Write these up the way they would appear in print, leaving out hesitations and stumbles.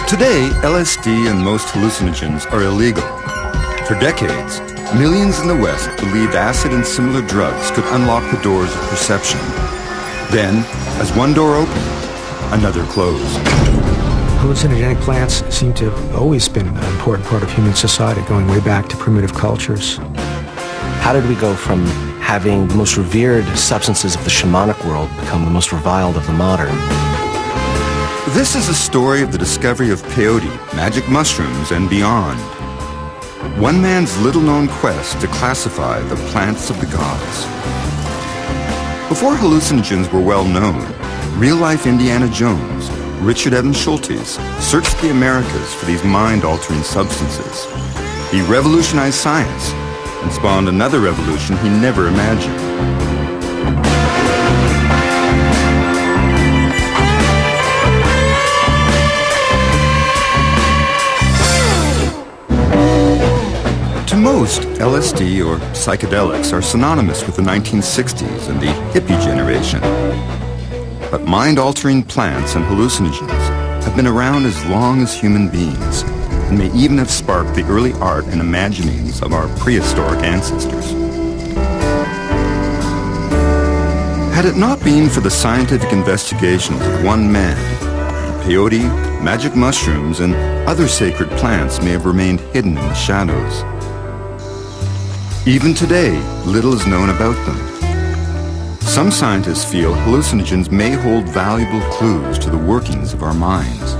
Today, LSD and most hallucinogens are illegal. For decades, millions in the West believed acid and similar drugs could unlock the doors of perception. Then, as one door opened, another closed. Hallucinogenic plants seem to have always been an important part of human society, going way back to primitive cultures. How did we go from having the most revered substances of the shamanic world become the most reviled of the modern? This is a story of the discovery of peyote, magic mushrooms, and beyond. One man's little-known quest to classify the plants of the gods. Before hallucinogens were well known, real-life Indiana Jones, Richard Evans Schultes, searched the Americas for these mind-altering substances. He revolutionized science and spawned another revolution he never imagined. To most, LSD or psychedelics are synonymous with the 1960s and the hippie generation. But mind-altering plants and hallucinogens have been around as long as human beings and may even have sparked the early art and imaginings of our prehistoric ancestors. Had it not been for the scientific investigations of one man, peyote, magic mushrooms, and other sacred plants may have remained hidden in the shadows. Even today, little is known about them. Some scientists feel hallucinogens may hold valuable clues to the workings of our minds.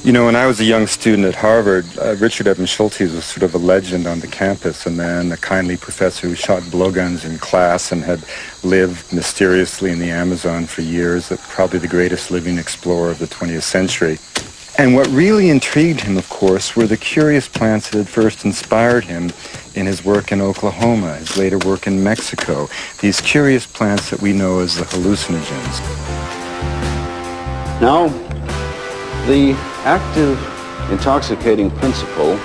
You know, when I was a young student at Harvard, Richard Evans Schultes was sort of a legend on the campus, a man, a kindly professor who shot blowguns in class and had lived mysteriously in the Amazon for years, probably the greatest living explorer of the 20th century. And what really intrigued him, of course, were the curious plants that had first inspired him in his work in Oklahoma, his later work in Mexico, these curious plants that we know as the hallucinogens. Now, the active intoxicating principle.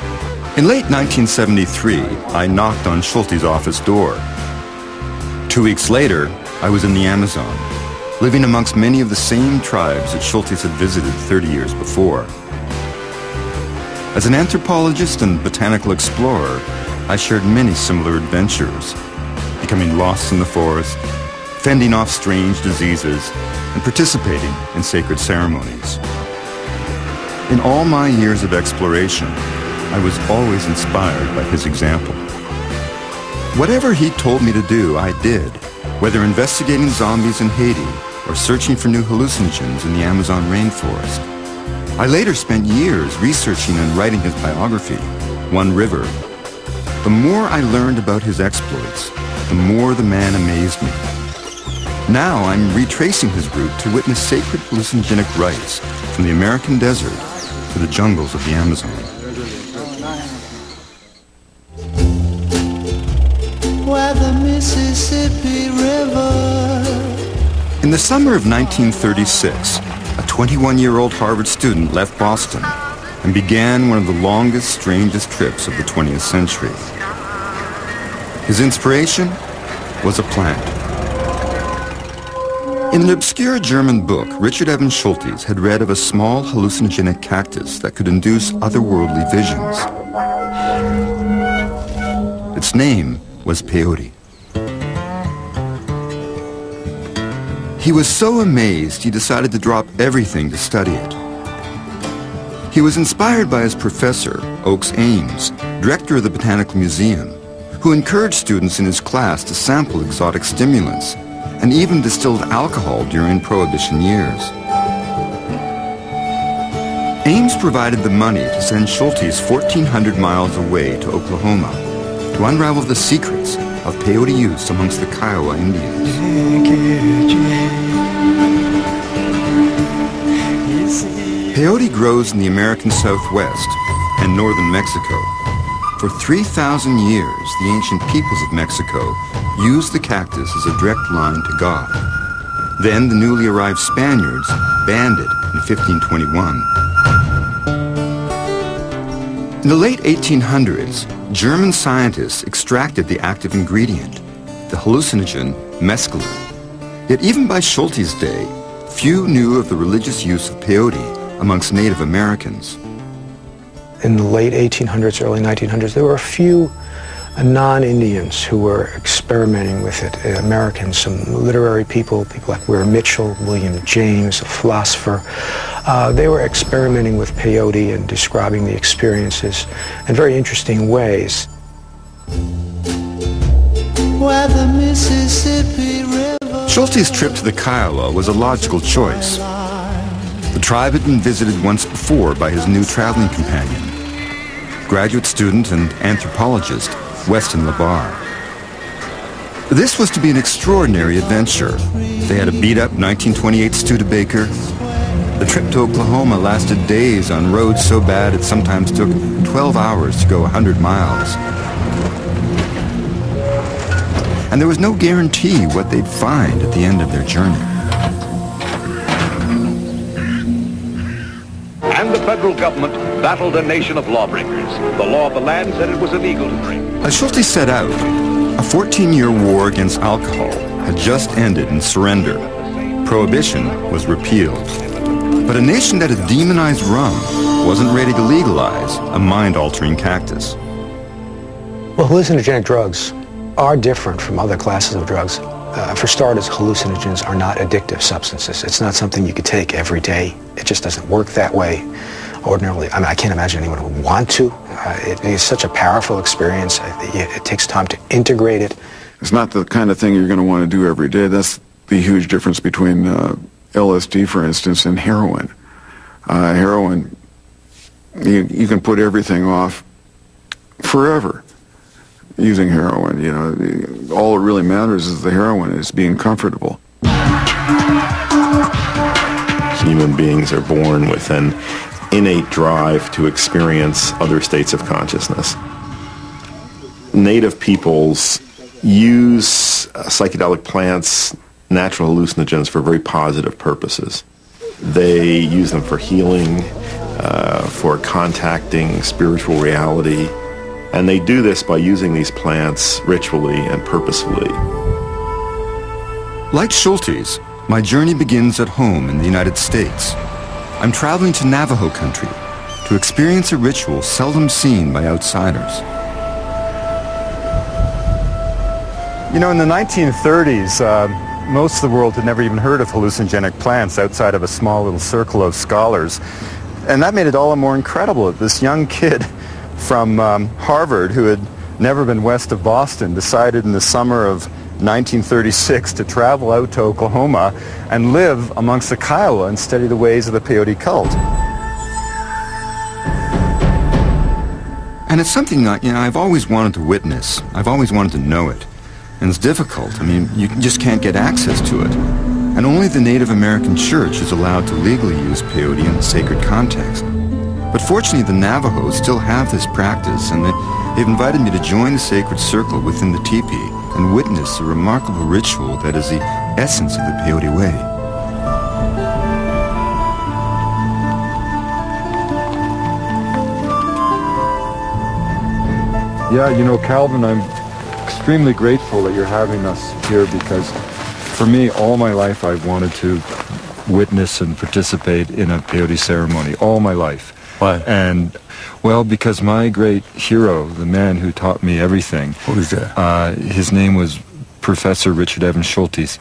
In late 1973, I knocked on Schultes' office door. 2 weeks later, I was in the Amazon, living amongst many of the same tribes that Schultes had visited 30 years before. As an anthropologist and botanical explorer, I shared many similar adventures, becoming lost in the forest, fending off strange diseases, and participating in sacred ceremonies. In all my years of exploration, I was always inspired by his example. Whatever he told me to do, I did, whether investigating zombies in Haiti or searching for new hallucinogens in the Amazon rainforest. I later spent years researching and writing his biography, One River. The more I learned about his exploits, the more the man amazed me. Now I'm retracing his route to witness sacred hallucinogenic rites from the American desert to the jungles of the Amazon. Where the Mississippi River. In the summer of 1936, a 21-year-old Harvard student left Boston and began one of the longest, strangest trips of the 20th century. His inspiration was a plant. In an obscure German book, Richard Evans Schultes had read of a small hallucinogenic cactus that could induce otherworldly visions. Its name was peyote. He was so amazed he decided to drop everything to study it. He was inspired by his professor, Oakes Ames, director of the Botanical Museum, who encouraged students in his class to sample exotic stimulants and even distilled alcohol during Prohibition years. Ames provided the money to send Schultes 1,400 miles away to Oklahoma to unravel the secrets of peyote use amongst the Kiowa Indians. Peyote grows in the American Southwest and northern Mexico. For 3,000 years, the ancient peoples of Mexico used the cactus as a direct line to God. Then the newly arrived Spaniards banned it in 1521. In the late 1800s, German scientists extracted the active ingredient, the hallucinogen mescaline. Yet even by Schultes' day, few knew of the religious use of peyote amongst Native Americans. In the late 1800s, early 1900s, there were a few non-Indians who were experimenting with it. Americans, some literary people like Weir Mitchell, William James, a philosopher. They were experimenting with peyote and describing the experiences in very interesting ways. Where the Mississippi River. Schulte's trip to the Kiowa was a logical choice. The tribe had been visited once before by his new traveling companion, graduate student and anthropologist Weston LeBar. This was to be an extraordinary adventure. They had a beat-up 1928 Studebaker. The trip to Oklahoma lasted days on roads so bad it sometimes took 12 hours to go 100 miles. And there was no guarantee what they'd find at the end of their journey. And the federal government battled a nation of lawbreakers. The law of the land said it was illegal to drink. As Schulte set out, a 14-year war against alcohol had just ended in surrender. Prohibition was repealed. But a nation that had demonized rum wasn't ready to legalize a mind-altering cactus. Well, hallucinogenic drugs are different from other classes of drugs. For starters, hallucinogens are not addictive substances. It's not something you could take every day. It just doesn't work that way ordinarily. I mean, I can't imagine anyone who would want to. It is such a powerful experience. It takes time to integrate it. It's not the kind of thing you're going to want to do every day. That's the huge difference between LSD, for instance, and heroin. Heroin, you can put everything off forever using heroin. You know, all that really matters is the heroin is being comfortable. Human beings are born with an innate drive to experience other states of consciousness. Native peoples use psychedelic plants, natural hallucinogens, for very positive purposes. They use them for healing, for contacting spiritual reality, and they do this by using these plants ritually and purposefully. Like Schulte's, my journey begins at home in the United States. I'm traveling to Navajo country to experience a ritual seldom seen by outsiders. You know, in the 1930s, most of the world had never even heard of hallucinogenic plants outside of a small little circle of scholars. And that made it all the more incredible that this young kid from Harvard, who had never been west of Boston, decided in the summer of 1936 to travel out to Oklahoma and live amongst the Kiowa and study the ways of the peyote cult. And it's something that, I've always wanted to witness. I've always wanted to know it. And it's difficult. I mean, you just can't get access to it. And only the Native American Church is allowed to legally use peyote in a sacred context. But fortunately, the Navajos still have this practice, and they've invited me to join the sacred circle within the teepee and witness a remarkable ritual that is the essence of the peyote way. Yeah, you know, Calvin, I'm extremely grateful that you're having us here, because for me, all my life I've wanted to witness and participate in a peyote ceremony, all my life. Why? And, well, because my great hero, the man who taught me everything... Who is that? His name was Professor Richard Evans Schultes.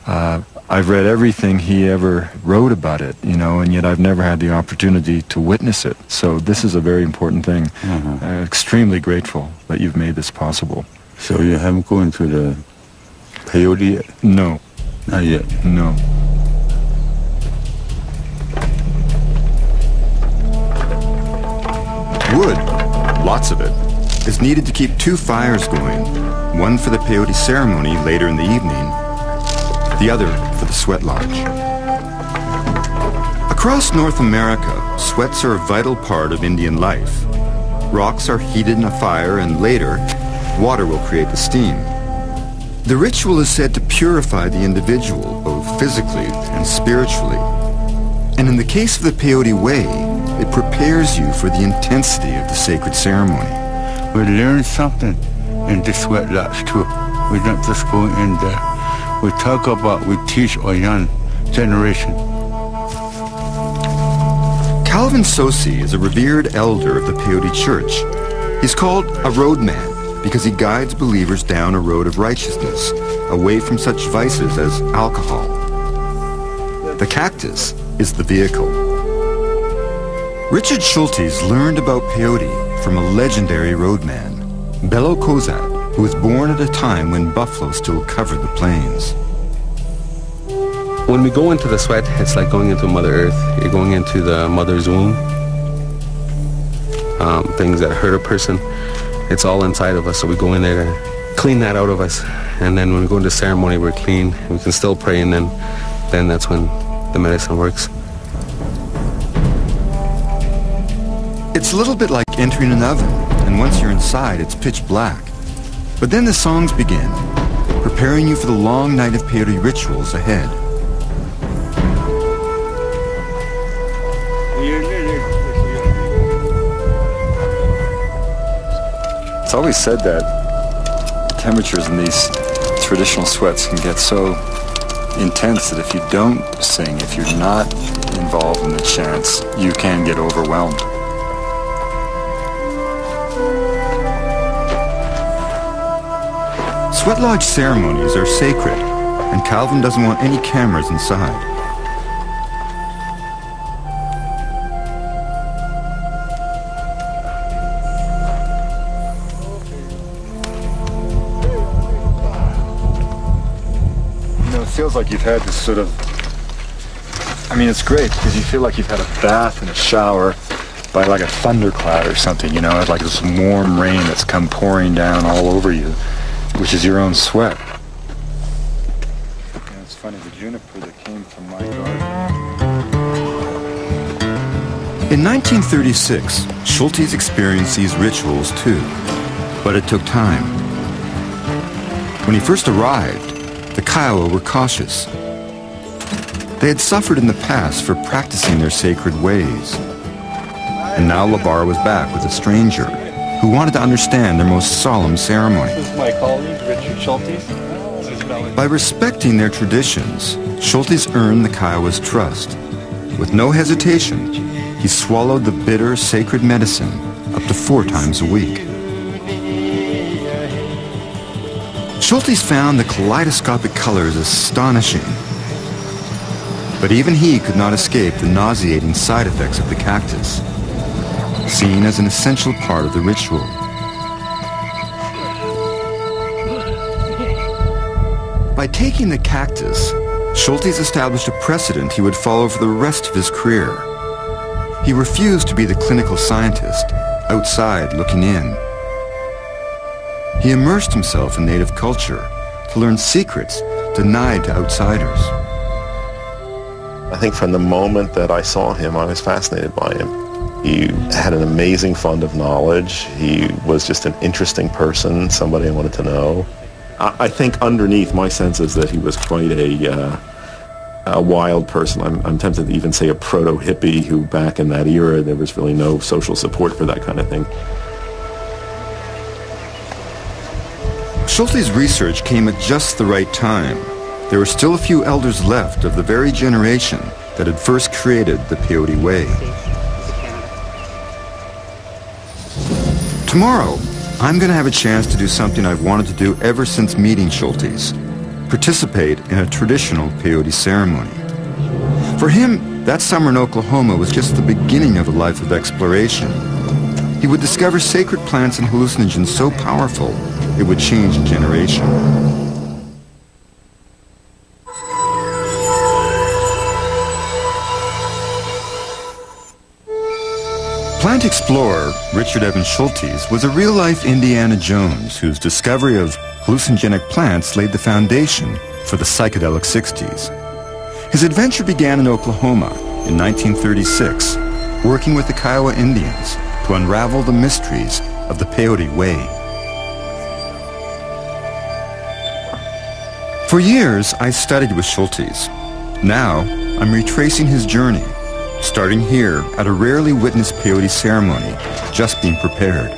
I've read everything he ever wrote about it, and yet I've never had the opportunity to witness it. So this is a very important thing. Extremely grateful that you've made this possible. So you haven't gone to the peyote yet? No. Not yet? No. Wood, lots of it, is needed to keep two fires going, one for the peyote ceremony later in the evening, the other for the sweat lodge. Across North America, sweats are a vital part of Indian life. Rocks are heated in a fire, and later, water will create the steam. The ritual is said to purify the individual, both physically and spiritually. And in the case of the peyote way, it prepares you for the intensity of the sacred ceremony. We learn something in the sweat lodge too. We don't just go in there. We talk about, we teach Oyan generation. Calvin Sosi is a revered elder of the Peyote Church. He's called a roadman because he guides believers down a road of righteousness, away from such vices as alcohol. The cactus is the vehicle. Richard Schultes learned about peyote from a legendary roadman, Bello Kozat, who was born at a time when buffalo still covered the plains. When we go into the sweat, it's like going into Mother Earth. You're going into the mother's womb. Things that hurt a person, it's all inside of us, so we go in there to clean that out of us. And then when we go into ceremony, we're clean. We can still pray, and then that's when the medicine works. It's a little bit like entering an oven, and once you're inside, it's pitch black. But then the songs begin, preparing you for the long night of peyote rituals ahead. It's always said that temperatures in these traditional sweats can get so intense that if you don't sing, if you're not involved in the chants, you can get overwhelmed. Sweat lodge ceremonies are sacred, and Calvin doesn't want any cameras inside. It feels like you've had this sort of, I mean, it's great because you feel like you've had a bath and a shower by like a thundercloud or something, you know, like this warm rain that's come pouring down all over you, which is your own sweat. And it's funny, the juniper that came from my garden. In 1936, Schultes experienced these rituals too, but it took time. When he first arrived, the Kiowa were cautious. They had suffered in the past for practicing their sacred ways. And now Labar was back with a stranger who wanted to understand their most solemn ceremony. This is my colleague, Richard Schultes. By respecting their traditions, Schultes earned the Kiowa's trust. With no hesitation, he swallowed the bitter, sacred medicine up to 4 times a week. Schultes found the kaleidoscopic colors astonishing. But even he could not escape the nauseating side effects of the cactus, seen as an essential part of the ritual. By taking the cactus, Schultes established a precedent he would follow for the rest of his career. He refused to be the clinical scientist, outside looking in. He immersed himself in native culture to learn secrets denied to outsiders. I think from the moment that I saw him, I was fascinated by him. He had an amazing fund of knowledge. He was just an interesting person, somebody I wanted to know. I think underneath, my sense is that he was quite a wild person. I'm tempted to even say a proto-hippie who back in that era, there was really no social support for that kind of thing. Schultes' research came at just the right time. There were still a few elders left of the very generation that had first created the peyote way. Tomorrow, I'm going to have a chance to do something I've wanted to do ever since meeting Schultes: participate in a traditional peyote ceremony. For him, that summer in Oklahoma was just the beginning of a life of exploration. He would discover sacred plants and hallucinogens so powerful, it would change a generation. Plant explorer Richard Evan Schultes was a real-life Indiana Jones whose discovery of hallucinogenic plants laid the foundation for the psychedelic 60s. His adventure began in Oklahoma in 1936, working with the Kiowa Indians to unravel the mysteries of the peyote way. For years, I studied with Schultes. Now, I'm retracing his journey, starting here at a rarely witnessed peyote ceremony, just being prepared.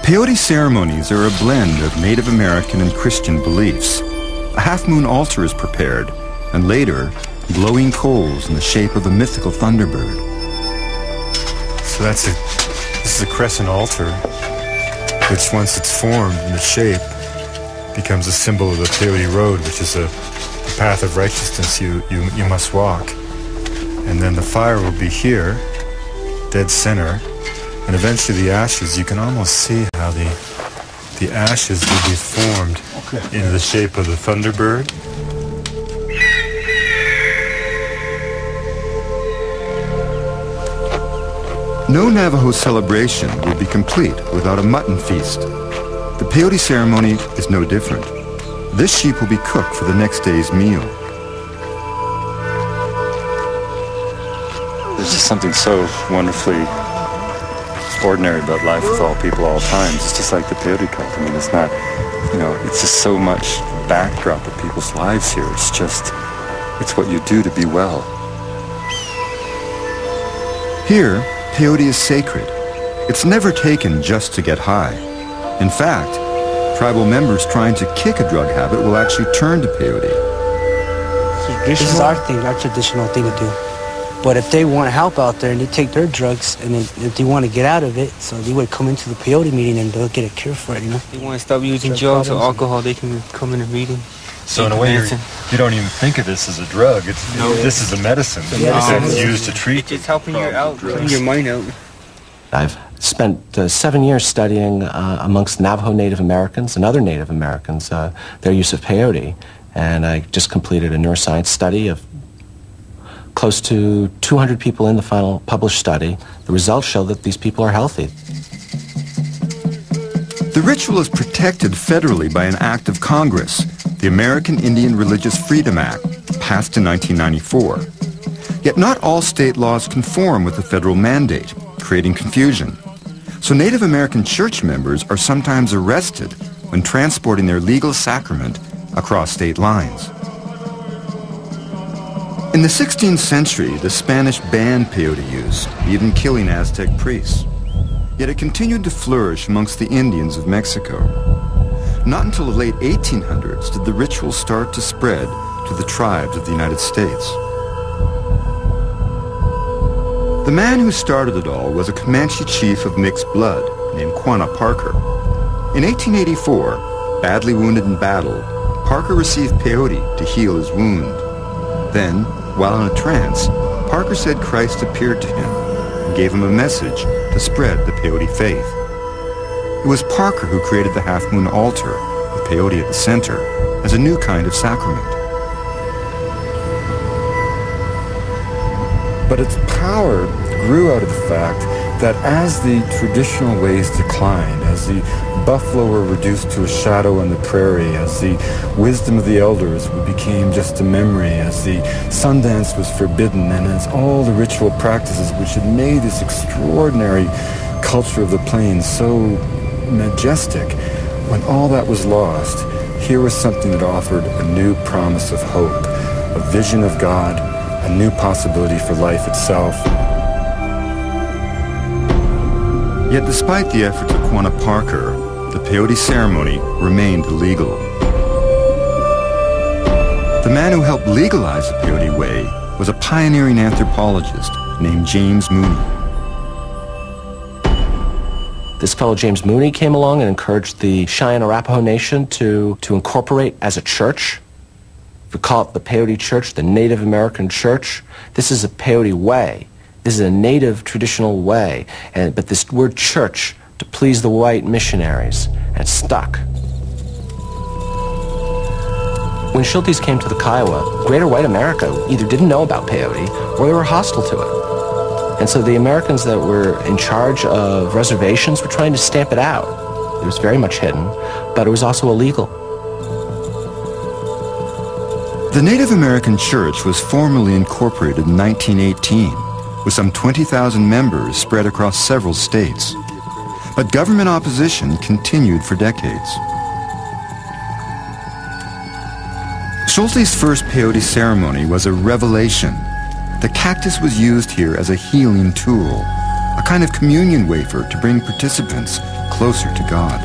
Peyote ceremonies are a blend of Native American and Christian beliefs. A half-moon altar is prepared, and later, glowing coals in the shape of a mythical thunderbird. So this is a crescent altar, which once it's formed in the shape, becomes a symbol of the Peyote Road, which is a path of righteousness you must walk. And then the fire will be here, dead center, and eventually the ashes, you can almost see how the ashes will be formed into the shape of the thunderbird. No Navajo celebration will be complete without a mutton feast. The peyote ceremony is no different. This sheep will be cooked for the next day's meal. There's just something so wonderfully ordinary about life with all people, all times. It's just like the peyote cult. I mean, it's not, it's just so much backdrop of people's lives here. It's what you do to be well. Here, peyote is sacred. It's never taken just to get high. In fact, tribal members trying to kick a drug habit will actually turn to peyote. This is our traditional thing to do. But if they want help out there and they take their drugs, and then if they want to get out of it, so they would come into the peyote meeting and they'll get a cure for it, They want to stop using drugs or alcohol, they can come in a meeting. So in a way, you don't even think of this as a drug. This is a medicine that's used to treat. It's just helping you out, getting your mind out. I've spent 7 years studying amongst Navajo Native Americans and other Native Americans their use of peyote, and I just completed a neuroscience study of close to 200 people in the final published study. The results show that these people are healthy. The ritual is protected federally by an act of Congress, the American Indian Religious Freedom Act, passed in 1994. Yet not all state laws conform with the federal mandate, creating confusion. So Native American church members are sometimes arrested when transporting their legal sacrament across state lines. In the 16th century, the Spanish banned peyote use, even killing Aztec priests. Yet it continued to flourish amongst the Indians of Mexico. Not until the late 1800s did the ritual start to spread to the tribes of the United States. The man who started it all was a Comanche chief of mixed blood named Quanah Parker. In 1884, badly wounded in battle, Parker received peyote to heal his wound. Then, while in a trance, Parker said Christ appeared to him and gave him a message to spread the peyote faith. It was Parker who created the half-moon altar, with peyote at the center, as a new kind of sacrament. But its power grew out of the fact that as the traditional ways declined, as the buffalo were reduced to a shadow on the prairie, as the wisdom of the elders became just a memory, as the Sundance was forbidden, and as all the ritual practices which had made this extraordinary culture of the plains so majestic, when all that was lost, here was something that offered a new promise of hope, a vision of God, a new possibility for life itself. Yet despite the efforts of Quanah Parker, the peyote ceremony remained illegal. The man who helped legalize the peyote way was a pioneering anthropologist named James Mooney. This fellow James Mooney came along and encouraged the Cheyenne Arapaho Nation to incorporate as a church. We call it the Peyote Church, the Native American Church. This is a peyote way. This is a native traditional way. But this word church, to please the white missionaries, and it stuck. When Schultes came to the Kiowa, greater white America either didn't know about peyote or they were hostile to it. And so the Americans that were in charge of reservations were trying to stamp it out. It was very much hidden, but it was also illegal. The Native American Church was formally incorporated in 1918, with some 20,000 members spread across several states. But government opposition continued for decades. Schultes' first peyote ceremony was a revelation. The cactus was used here as a healing tool, a kind of communion wafer to bring participants closer to God.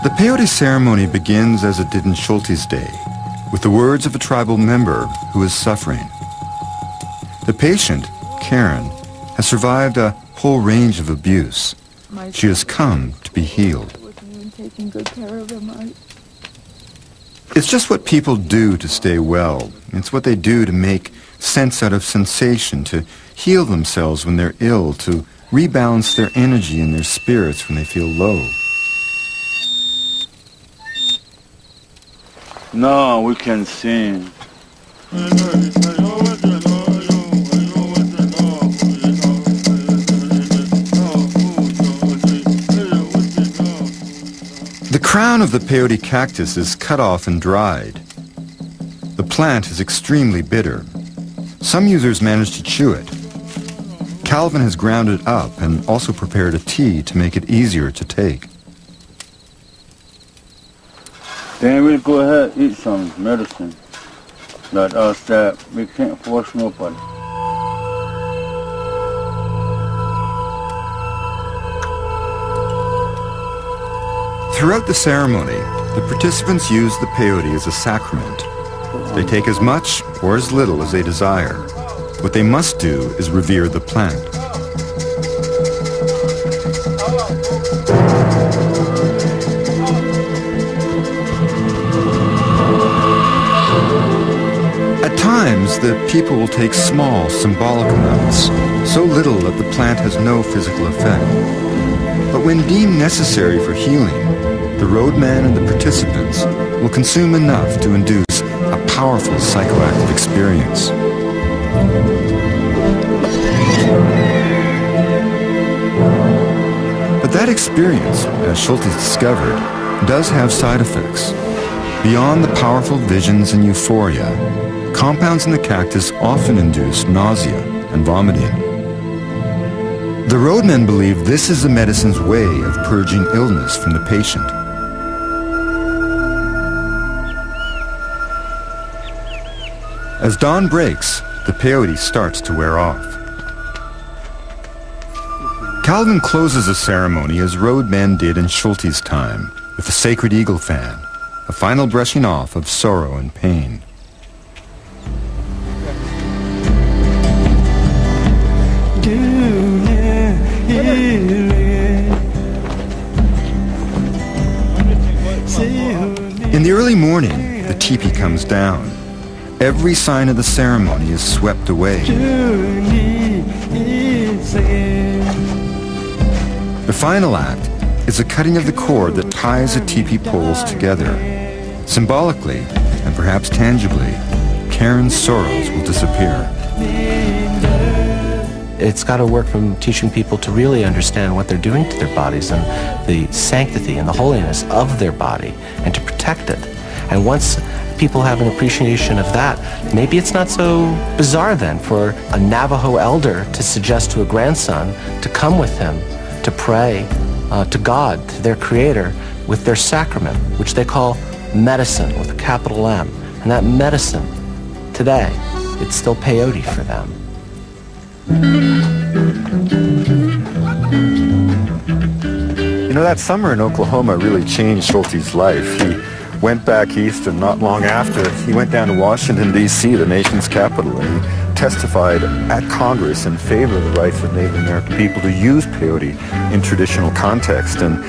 The peyote ceremony begins as it did in Schulte's day, with the words of a tribal member who is suffering. The patient, Karen, has survived a whole range of abuse. She has come to be healed. It's just what people do to stay well. It's what they do to make sense out of sensation, to heal themselves when they're ill, to rebalance their energy and their spirits when they feel low. No, we can sing. The crown of the peyote cactus is cut off and dried. The plant is extremely bitter. Some users manage to chew it. Calvin has ground it up and also prepared a tea to make it easier to take. Then we'll go ahead and eat some medicine. Like us that we can't force nobody. Throughout the ceremony, the participants use the peyote as a sacrament. They take as much or as little as they desire. What they must do is revere the plant. At times, the people will take small, symbolic amounts, so little that the plant has no physical effect. But when deemed necessary for healing, the roadman and the participants will consume enough to induce a powerful psychoactive experience. But that experience, as Schultes discovered, does have side effects. Beyond the powerful visions and euphoria, compounds in the cactus often induce nausea and vomiting. The roadmen believe this is the medicine's way of purging illness from the patient. As dawn breaks, the peyote starts to wear off. Calvin closes the ceremony as roadmen did in Schulte's time, with the sacred eagle fan, a final brushing off of sorrow and pain. In the early morning, the teepee comes down. Every sign of the ceremony is swept away. The final act is the cutting of the cord that ties the teepee poles together. Symbolically, and perhaps tangibly, Karen's sorrows will disappear. It's got to work from teaching people to really understand what they're doing to their bodies and the sanctity and the holiness of their body and to protect it. And once people have an appreciation of that, maybe it's not so bizarre then for a Navajo elder to suggest to a grandson to come with him to pray to God, to their Creator, with their sacrament, which they call medicine with a capital M. And that medicine, today, it's still peyote for them. You know, that summer in Oklahoma really changed Schulte's life. He went back east, and not long after, he went down to Washington, D.C., the nation's capital, and he testified at Congress in favor of the rights of Native American people to use peyote in traditional context. And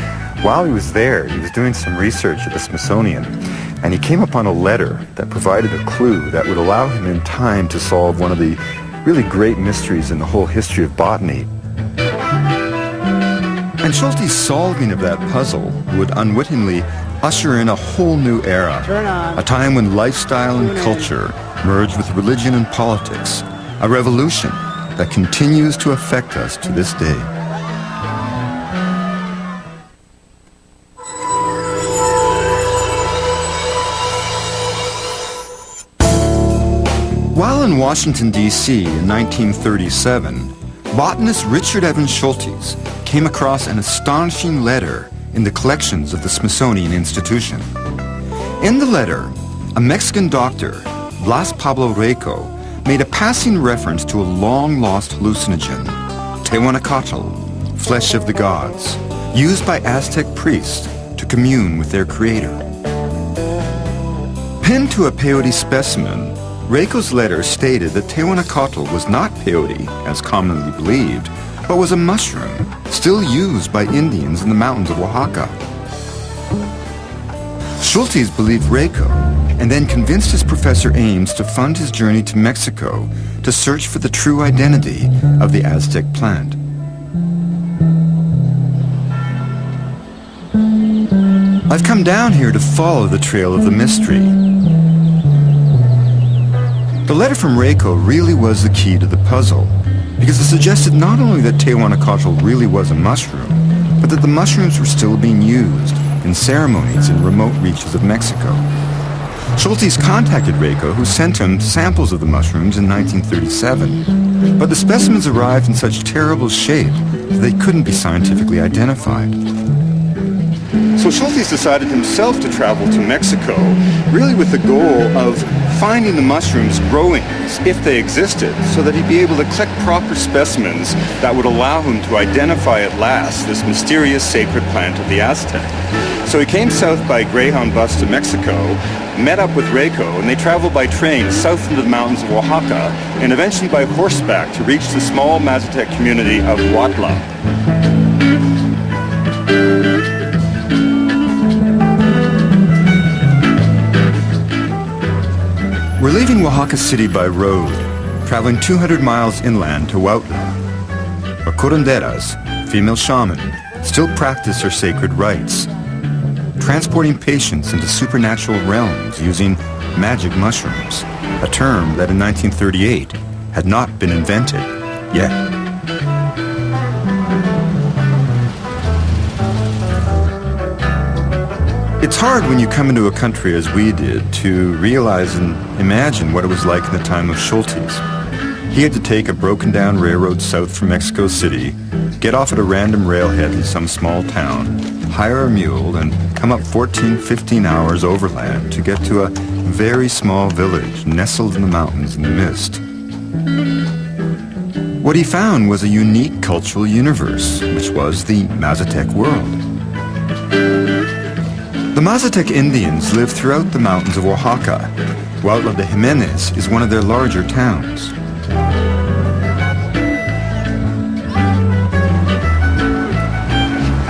while he was there, he was doing some research at the Smithsonian, and he came upon a letter that provided a clue that would allow him in time to solve one of the really great mysteries in the whole history of botany. And Schulte's solving of that puzzle would unwittingly usher in a whole new era, a time when lifestyle and culture merge with religion and politics, a revolution that continues to affect us to this day. While in Washington, D.C. in 1937, botanist Richard Evans Schultes came across an astonishing letter in the collections of the Smithsonian Institution. In the letter, a Mexican doctor, Blas Pablo Rico, made a passing reference to a long-lost hallucinogen, Tehuacatl, flesh of the gods, used by Aztec priests to commune with their creator. Pinned to a peyote specimen, Reiko's letter stated that Tehuantocatl was not peyote, as commonly believed, but was a mushroom still used by Indians in the mountains of Oaxaca. Schultes believed Reiko and then convinced his Professor Ames to fund his journey to Mexico to search for the true identity of the Aztec plant. I've come down here to follow the trail of the mystery. The letter from Reiko really was the key to the puzzle, because it suggested not only that Tehuantocatl really was a mushroom, but that the mushrooms were still being used in ceremonies in remote reaches of Mexico. Schultes contacted Reiko, who sent him samples of the mushrooms in 1937, but the specimens arrived in such terrible shape that they couldn't be scientifically identified. So Schultes decided himself to travel to Mexico, really with the goal of finding the mushrooms growing, if they existed, so that he'd be able to collect proper specimens that would allow him to identify at last this mysterious sacred plant of the Aztec. So he came south by Greyhound bus to Mexico, met up with Reiko, and they traveled by train south into the mountains of Oaxaca, and eventually by horseback to reach the small Mazatec community of Huatla. We're leaving Oaxaca City by road, traveling 200 miles inland to Huautla, where curanderas, female shaman, still practice their sacred rites, transporting patients into supernatural realms using magic mushrooms, a term that in 1938 had not been invented yet. It's hard when you come into a country as we did to realize and imagine what it was like in the time of Schultes. He had to take a broken down railroad south from Mexico City, get off at a random railhead in some small town, hire a mule, and come up 14-15 hours overland to get to a very small village nestled in the mountains in the mist. What he found was a unique cultural universe, which was the Mazatec world. The Mazatec Indians live throughout the mountains of Oaxaca. Huautla de Jimenez is one of their larger towns.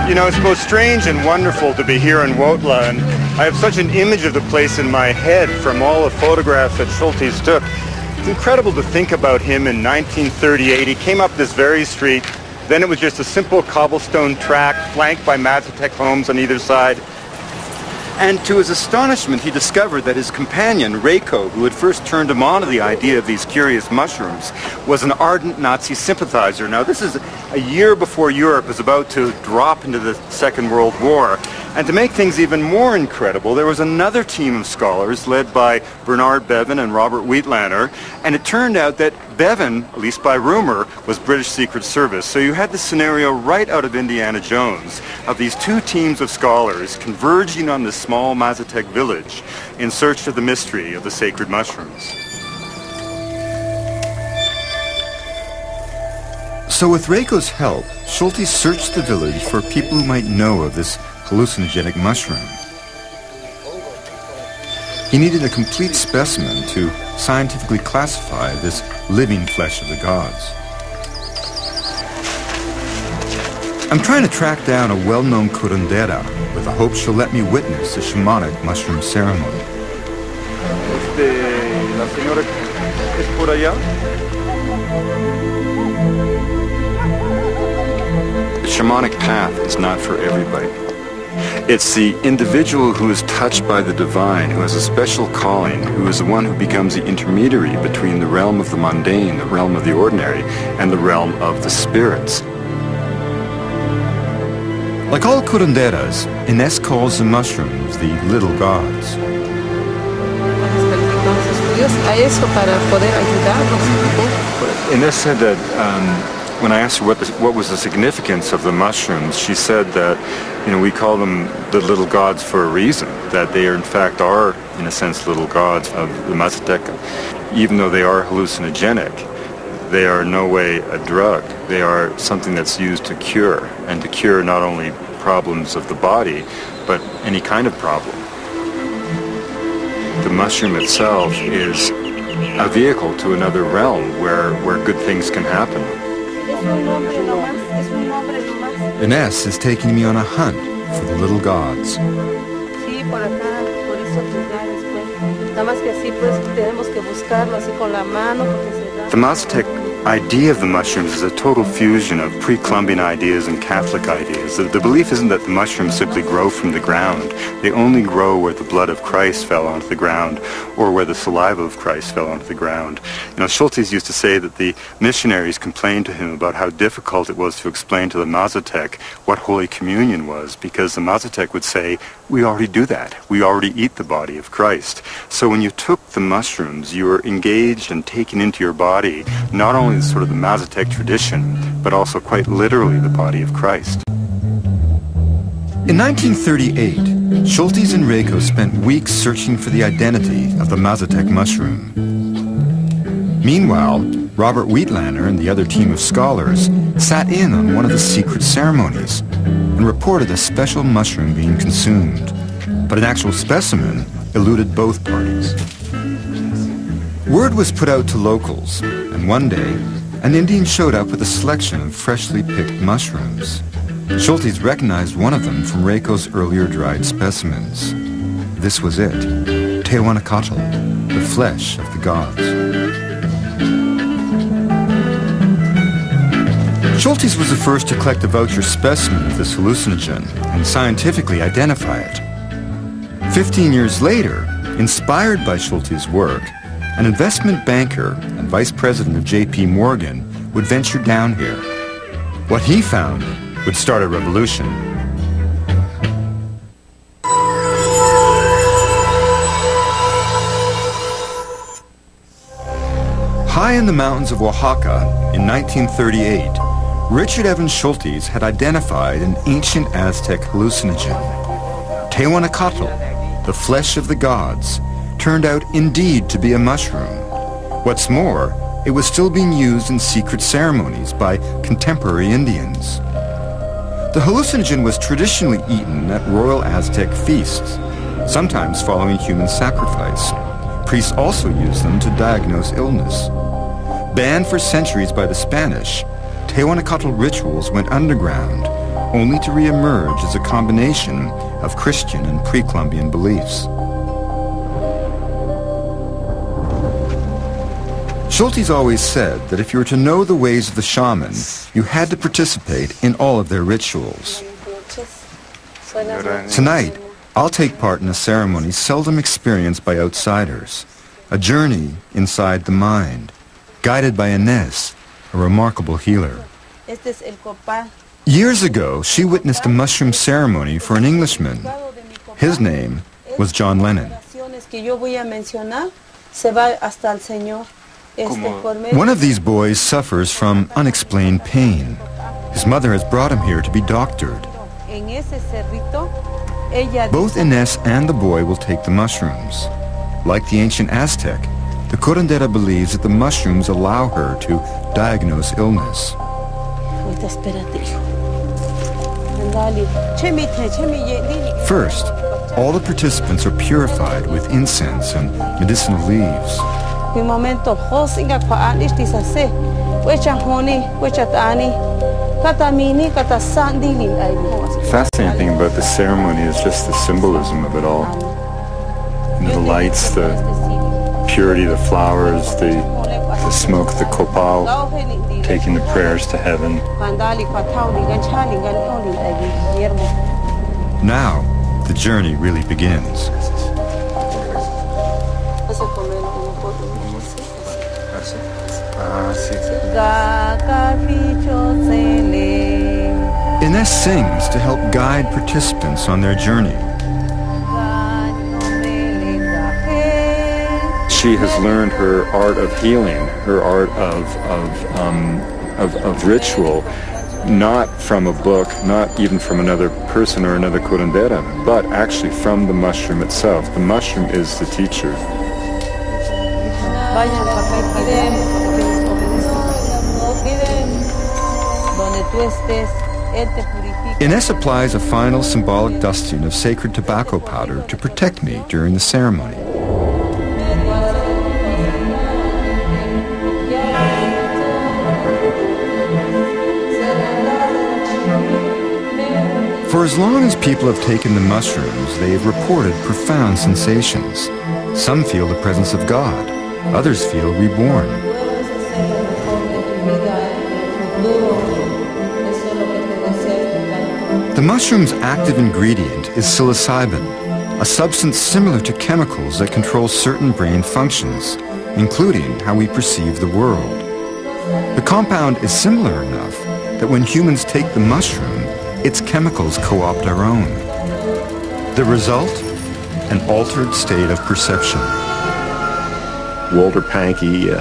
You know, it's both strange and wonderful to be here in Huautla, and I have such an image of the place in my head from all the photographs that Schultes took. It's incredible to think about him in 1938. He came up this very street, then it was just a simple cobblestone track flanked by Mazatec homes on either side. And to his astonishment, he discovered that his companion, Reiko, who had first turned him on to the idea of these curious mushrooms, was an ardent Nazi sympathizer. Now, this is a year before Europe is about to drop into the Second World War. And to make things even more incredible, there was another team of scholars led by Bernard Bevan and Robert Wheatlander, and it turned out that Bevan, at least by rumor, was British Secret Service. So you had this scenario right out of Indiana Jones of these two teams of scholars converging on this small Mazatec village in search of the mystery of the sacred mushrooms. So with Reiko's help, Schultes searched the village for people who might know of this hallucinogenic mushroom. He needed a complete specimen to scientifically classify this living flesh of the gods. I'm trying to track down a well-known curandera with the hope she'll let me witness the shamanic mushroom ceremony. ¿La señora es por allá? The shamanic path is not for everybody. It's the individual who is touched by the divine, who has a special calling, who is the one who becomes the intermediary between the realm of the mundane, the realm of the ordinary, and the realm of the spirits. Like all curanderas, Inés calls the mushrooms the little gods. Inés said that when I asked her what was the significance of the mushrooms, she said that, you know, we call them the little gods for a reason, that they in fact are, in a sense, little gods of the Mazatec. Even though they are hallucinogenic, they are in no way a drug. They are something that's used to cure, and to cure not only problems of the body, but any kind of problem. The mushroom itself is a vehicle to another realm where good things can happen. Ines is taking me on a hunt for the little gods. The Mazatec idea of the mushrooms is a total fusion of pre-Columbian ideas and Catholic ideas. The belief isn't that the mushrooms simply grow from the ground. They only grow where the blood of Christ fell onto the ground or where the saliva of Christ fell onto the ground. You know, Schultes used to say that the missionaries complained to him about how difficult it was to explain to the Mazatec what Holy Communion was, because the Mazatec would say, we already do that. We already eat the body of Christ. So when you took the mushrooms, you were engaged and taken into your body not only sort of the Mazatec tradition, but also quite literally the body of Christ. In 1938, Schultes and Reiko spent weeks searching for the identity of the Mazatec mushroom. Meanwhile, Robert Wheatlander and the other team of scholars sat in on one of the secret ceremonies and reported a special mushroom being consumed, but an actual specimen eluded both parties. Word was put out to locals, and one day, an Indian showed up with a selection of freshly picked mushrooms. Schultes recognized one of them from Reiko's earlier dried specimens. This was it, Tehuanacatl, the flesh of the gods. Schultes was the first to collect a voucher specimen of this hallucinogen and scientifically identify it. 15 years later, inspired by Schultes' work, an investment banker and vice president of J.P. Morgan would venture down here. What he found would start a revolution. High in the mountains of Oaxaca in 1938, Richard Evans Schultes had identified an ancient Aztec hallucinogen. Tehuanacatl, the flesh of the gods, turned out indeed to be a mushroom. What's more, it was still being used in secret ceremonies by contemporary Indians. The hallucinogen was traditionally eaten at royal Aztec feasts, sometimes following human sacrifice. Priests also used them to diagnose illness. Banned for centuries by the Spanish, Tehuanacatl rituals went underground, only to re-emerge as a combination of Christian and pre-Columbian beliefs. Schultes always said that if you were to know the ways of the shaman, you had to participate in all of their rituals. Tonight, I'll take part in a ceremony seldom experienced by outsiders, a journey inside the mind, guided by Ines, a remarkable healer. Years ago, she witnessed a mushroom ceremony for an Englishman. His name was John Lennon. One of these boys suffers from unexplained pain. His mother has brought him here to be doctored. Both Ines and the boy will take the mushrooms. Like the ancient Aztec, the curandera believes that the mushrooms allow her to diagnose illness. First, all the participants are purified with incense and medicinal leaves. The fascinating thing about the ceremony is just the symbolism of it all. You know, the lights, the purity, the flowers, the smoke, the copal, taking the prayers to heaven. Now, the journey really begins. Ines sings to help guide participants on their journey. She has learned her art of healing, her art of ritual, not from a book, not even from another person or another curandera, but actually from the mushroom itself. The mushroom is the teacher. Ines applies a final symbolic dusting of sacred tobacco powder to protect me during the ceremony. For as long as people have taken the mushrooms, they have reported profound sensations. Some feel the presence of God, others feel reborn. The mushroom's active ingredient is psilocybin, a substance similar to chemicals that control certain brain functions, including how we perceive the world. The compound is similar enough that when humans take the mushroom, its chemicals co-opt our own. The result? An altered state of perception. Walter Pankey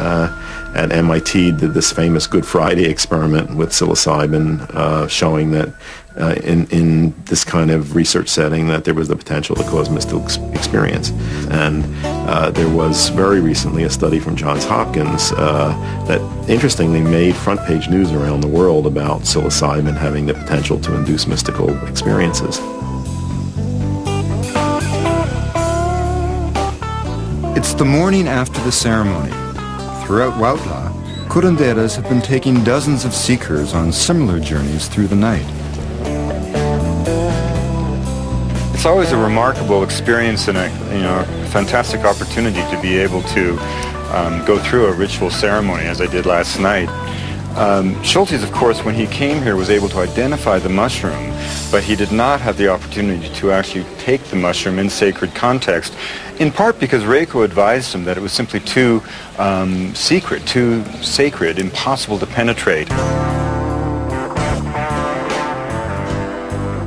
at MIT did this famous Good Friday experiment with psilocybin, showing that in this kind of research setting that there was the potential to cause mystical experience. And there was very recently a study from Johns Hopkins that interestingly made front page news around the world about psilocybin having the potential to induce mystical experiences. It's the morning after the ceremony. Throughout Huautla, curanderas have been taking dozens of seekers on similar journeys through the night. It's always a remarkable experience and a fantastic opportunity to be able to go through a ritual ceremony as I did last night. Schultes, of course, when he came here was able to identify the mushroom, but he did not have the opportunity to actually take the mushroom in sacred context, in part because Reiko advised him that it was simply too secret, too sacred, impossible to penetrate.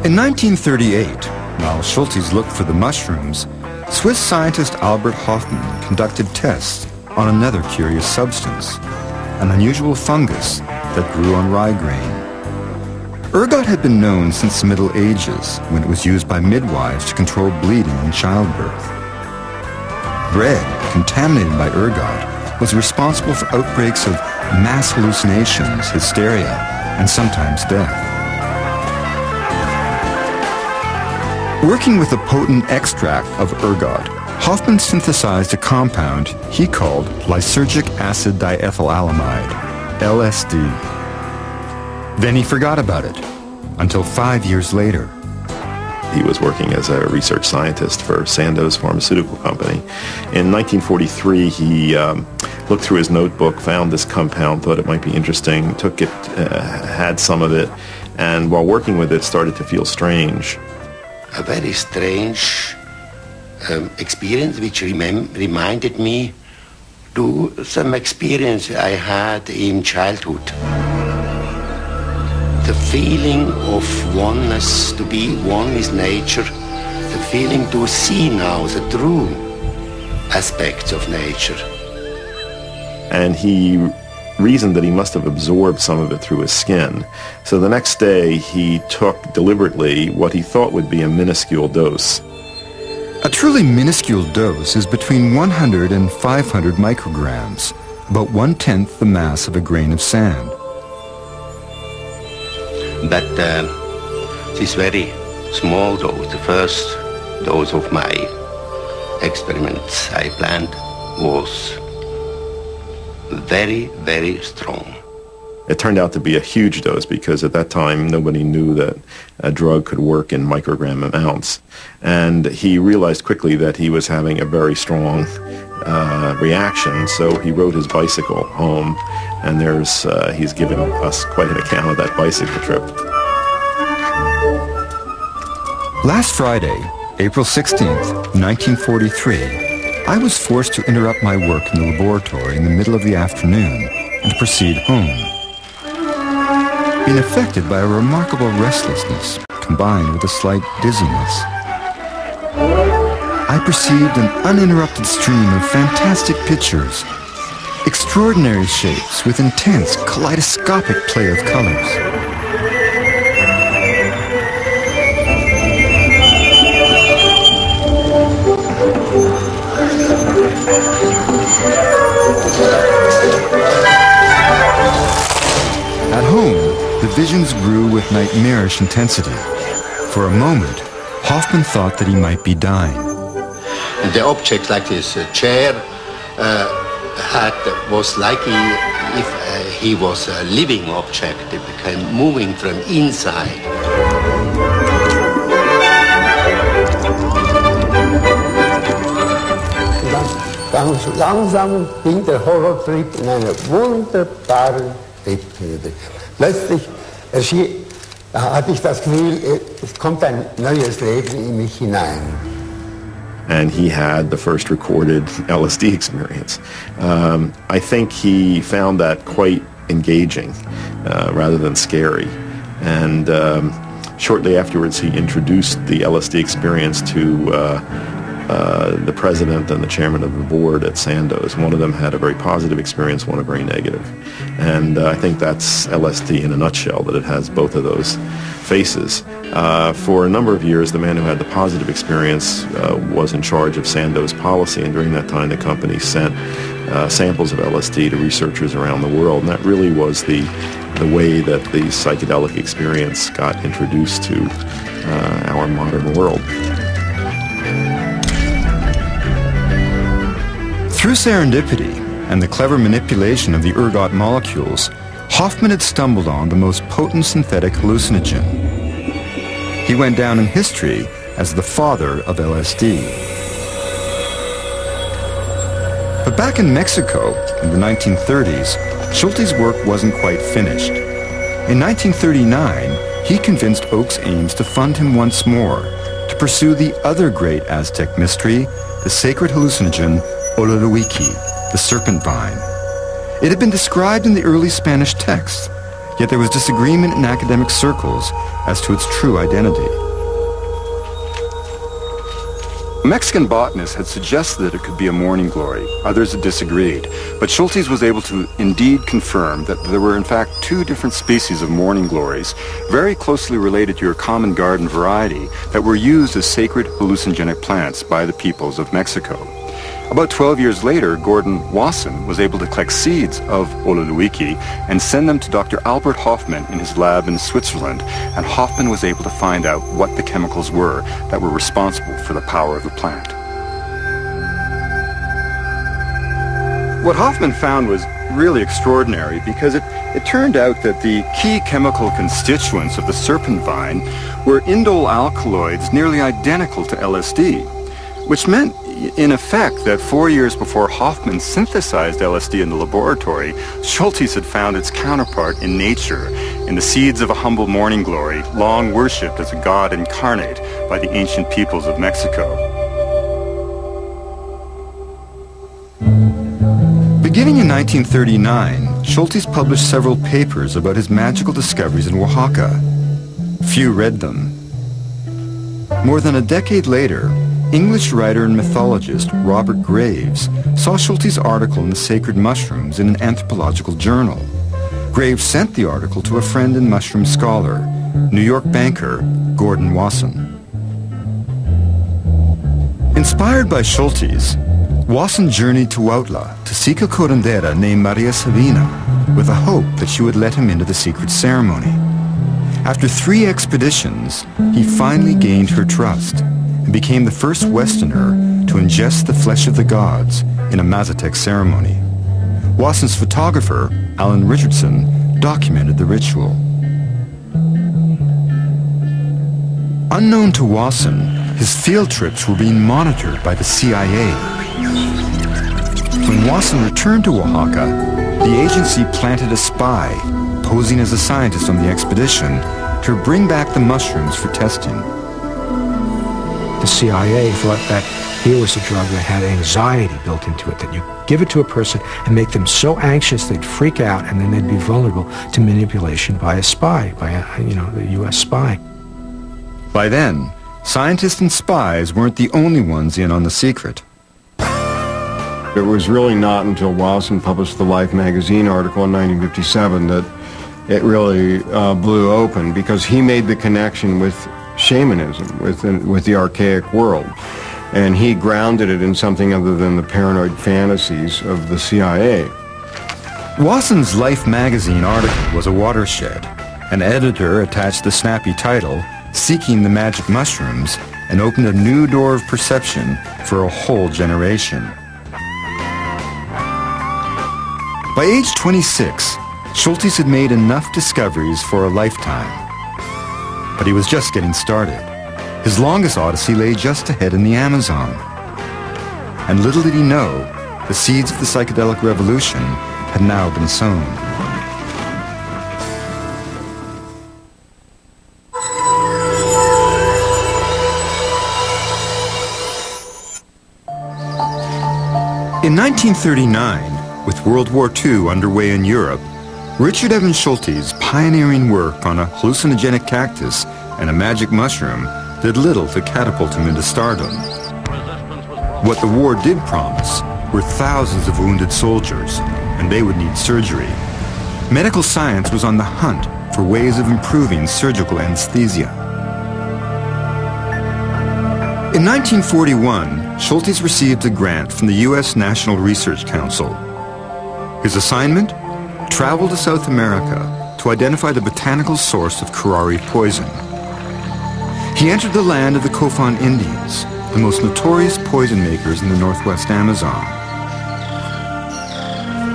In 1938, while Schultes looked for the mushrooms, Swiss scientist Albert Hofmann conducted tests on another curious substance, an unusual fungus that grew on rye grain. Ergot had been known since the Middle Ages, when it was used by midwives to control bleeding in childbirth. Bread contaminated by ergot was responsible for outbreaks of mass hallucinations, hysteria, and sometimes death. Working with a potent extract of ergot, Hofmann synthesized a compound he called lysergic acid diethylamide, LSD. Then he forgot about it, until 5 years later. He was working as a research scientist for Sandoz Pharmaceutical Company. In 1943, he looked through his notebook, found this compound, thought it might be interesting, took it, had some of it, and while working with it, started to feel strange. A very strange experience which reminded me to some experience I had in childhood. The feeling of oneness, to be one with nature, the feeling to see now the true aspects of nature. And he reasoned that he must have absorbed some of it through his skin. So the next day he took deliberately what he thought would be a minuscule dose. A truly minuscule dose is between 100 and 500 micrograms, about 1/10 the mass of a grain of sand. But this very small dose, the first dose of my experiments I planned, was very, very strong. It turned out to be a huge dose because at that time nobody knew that a drug could work in microgram amounts. And he realized quickly that he was having a very strong reaction, so he rode his bicycle home, and he's given us quite an account of that bicycle trip. Last Friday, April 16th, 1943, I was forced to interrupt my work in the laboratory in the middle of the afternoon and to proceed home. Being affected by a remarkable restlessness combined with a slight dizziness, I perceived an uninterrupted stream of fantastic pictures, extraordinary shapes with intense kaleidoscopic play of colors. At home, the visions grew with nightmarish hellish intensity. For a moment, Hoffman thought that he might be dying. And the object like this chair was like if he was a living object. It became moving from inside. Ganz langsam ging der Horrortrip in eine wunderbare Triebhöhle. Plötzlich hatte ich das Gefühl, es kommt ein neues Leben in mich hinein. And he had the first recorded LSD experience. I think he found that quite engaging rather than scary. And shortly afterwards, he introduced the LSD experience to the president and the chairman of the board at Sandoz. One of them had a very positive experience, one a very negative. And I think that's LSD in a nutshell, that it has both of those faces. For a number of years, the man who had the positive experience was in charge of Sandoz policy, and during that time the company sent samples of LSD to researchers around the world, and that really was the way that the psychedelic experience got introduced to our modern world. Through serendipity and the clever manipulation of the ergot molecules, Hoffman had stumbled on the most potent synthetic hallucinogen. He went down in history as the father of LSD. But back in Mexico in the 1930s, Schulte's work wasn't quite finished. In 1939, he convinced Oakes Ames to fund him once more to pursue the other great Aztec mystery, the sacred hallucinogen Ololuiki, the serpent vine. It had been described in the early Spanish texts, yet there was disagreement in academic circles as to its true identity. A Mexican botanist had suggested that it could be a morning glory. Others had disagreed, but Schultes was able to indeed confirm that there were in fact two different species of morning glories, very closely related to your common garden variety, that were used as sacred hallucinogenic plants by the peoples of Mexico. About 12 years later, Gordon Wasson was able to collect seeds of Ololuiki and send them to Dr. Albert Hofmann in his lab in Switzerland, and Hofmann was able to find out what the chemicals were that were responsible for the power of the plant. What Hofmann found was really extraordinary because it turned out that the key chemical constituents of the serpent vine were indole alkaloids nearly identical to LSD, which meant in effect that 4 years before Hofmann synthesized LSD in the laboratory, Schultes had found its counterpart in nature, in the seeds of a humble morning glory, long worshipped as a god incarnate by the ancient peoples of Mexico. Beginning in 1939, Schultes published several papers about his magical discoveries in Oaxaca. Few read them. More than a decade later, English writer and mythologist Robert Graves saw Schultes' article in the Sacred Mushrooms in an anthropological journal. Graves sent the article to a friend and mushroom scholar, New York banker Gordon Wasson. Inspired by Schultes, Wasson journeyed to Huautla to seek a curandera named Maria Sabina with the hope that she would let him into the secret ceremony. After 3 expeditions, he finally gained her trust and became the first Westerner to ingest the flesh of the gods in a Mazatec ceremony. Wasson's photographer, Alan Richardson, documented the ritual. Unknown to Wasson, his field trips were being monitored by the CIA. When Wasson returned to Oaxaca, the agency planted a spy, posing as a scientist on the expedition, to bring back the mushrooms for testing. The CIA thought that here was a drug that had anxiety built into it, that you give it to a person and make them so anxious they'd freak out, and then they'd be vulnerable to manipulation by a spy, by the U.S. spy. By then, scientists and spies weren't the only ones in on the secret. It was really not until Wasson published the Life magazine article in 1957 that it really blew open, because he made the connection with shamanism, with the archaic world, and he grounded it in something other than the paranoid fantasies of the CIA. Wasson's Life magazine article was a watershed. An editor attached the snappy title, Seeking the Magic Mushrooms, and opened a new door of perception for a whole generation. By age 26, Schultes had made enough discoveries for a lifetime. But he was just getting started. His longest odyssey lay just ahead in the Amazon. And little did he know, the seeds of the psychedelic revolution had now been sown. In 1939, with World War II underway in Europe, Richard Evans Schultes' pioneering work on a hallucinogenic cactus and a magic mushroom did little to catapult him into stardom. What the war did promise were thousands of wounded soldiers, and they would need surgery. Medical science was on the hunt for ways of improving surgical anesthesia. In 1941, Schultes received a grant from the U.S. National Research Council. His assignment? Travel to South America to identify the botanical source of curare poison. He entered the land of the Kofan Indians, the most notorious poison makers in the northwest Amazon.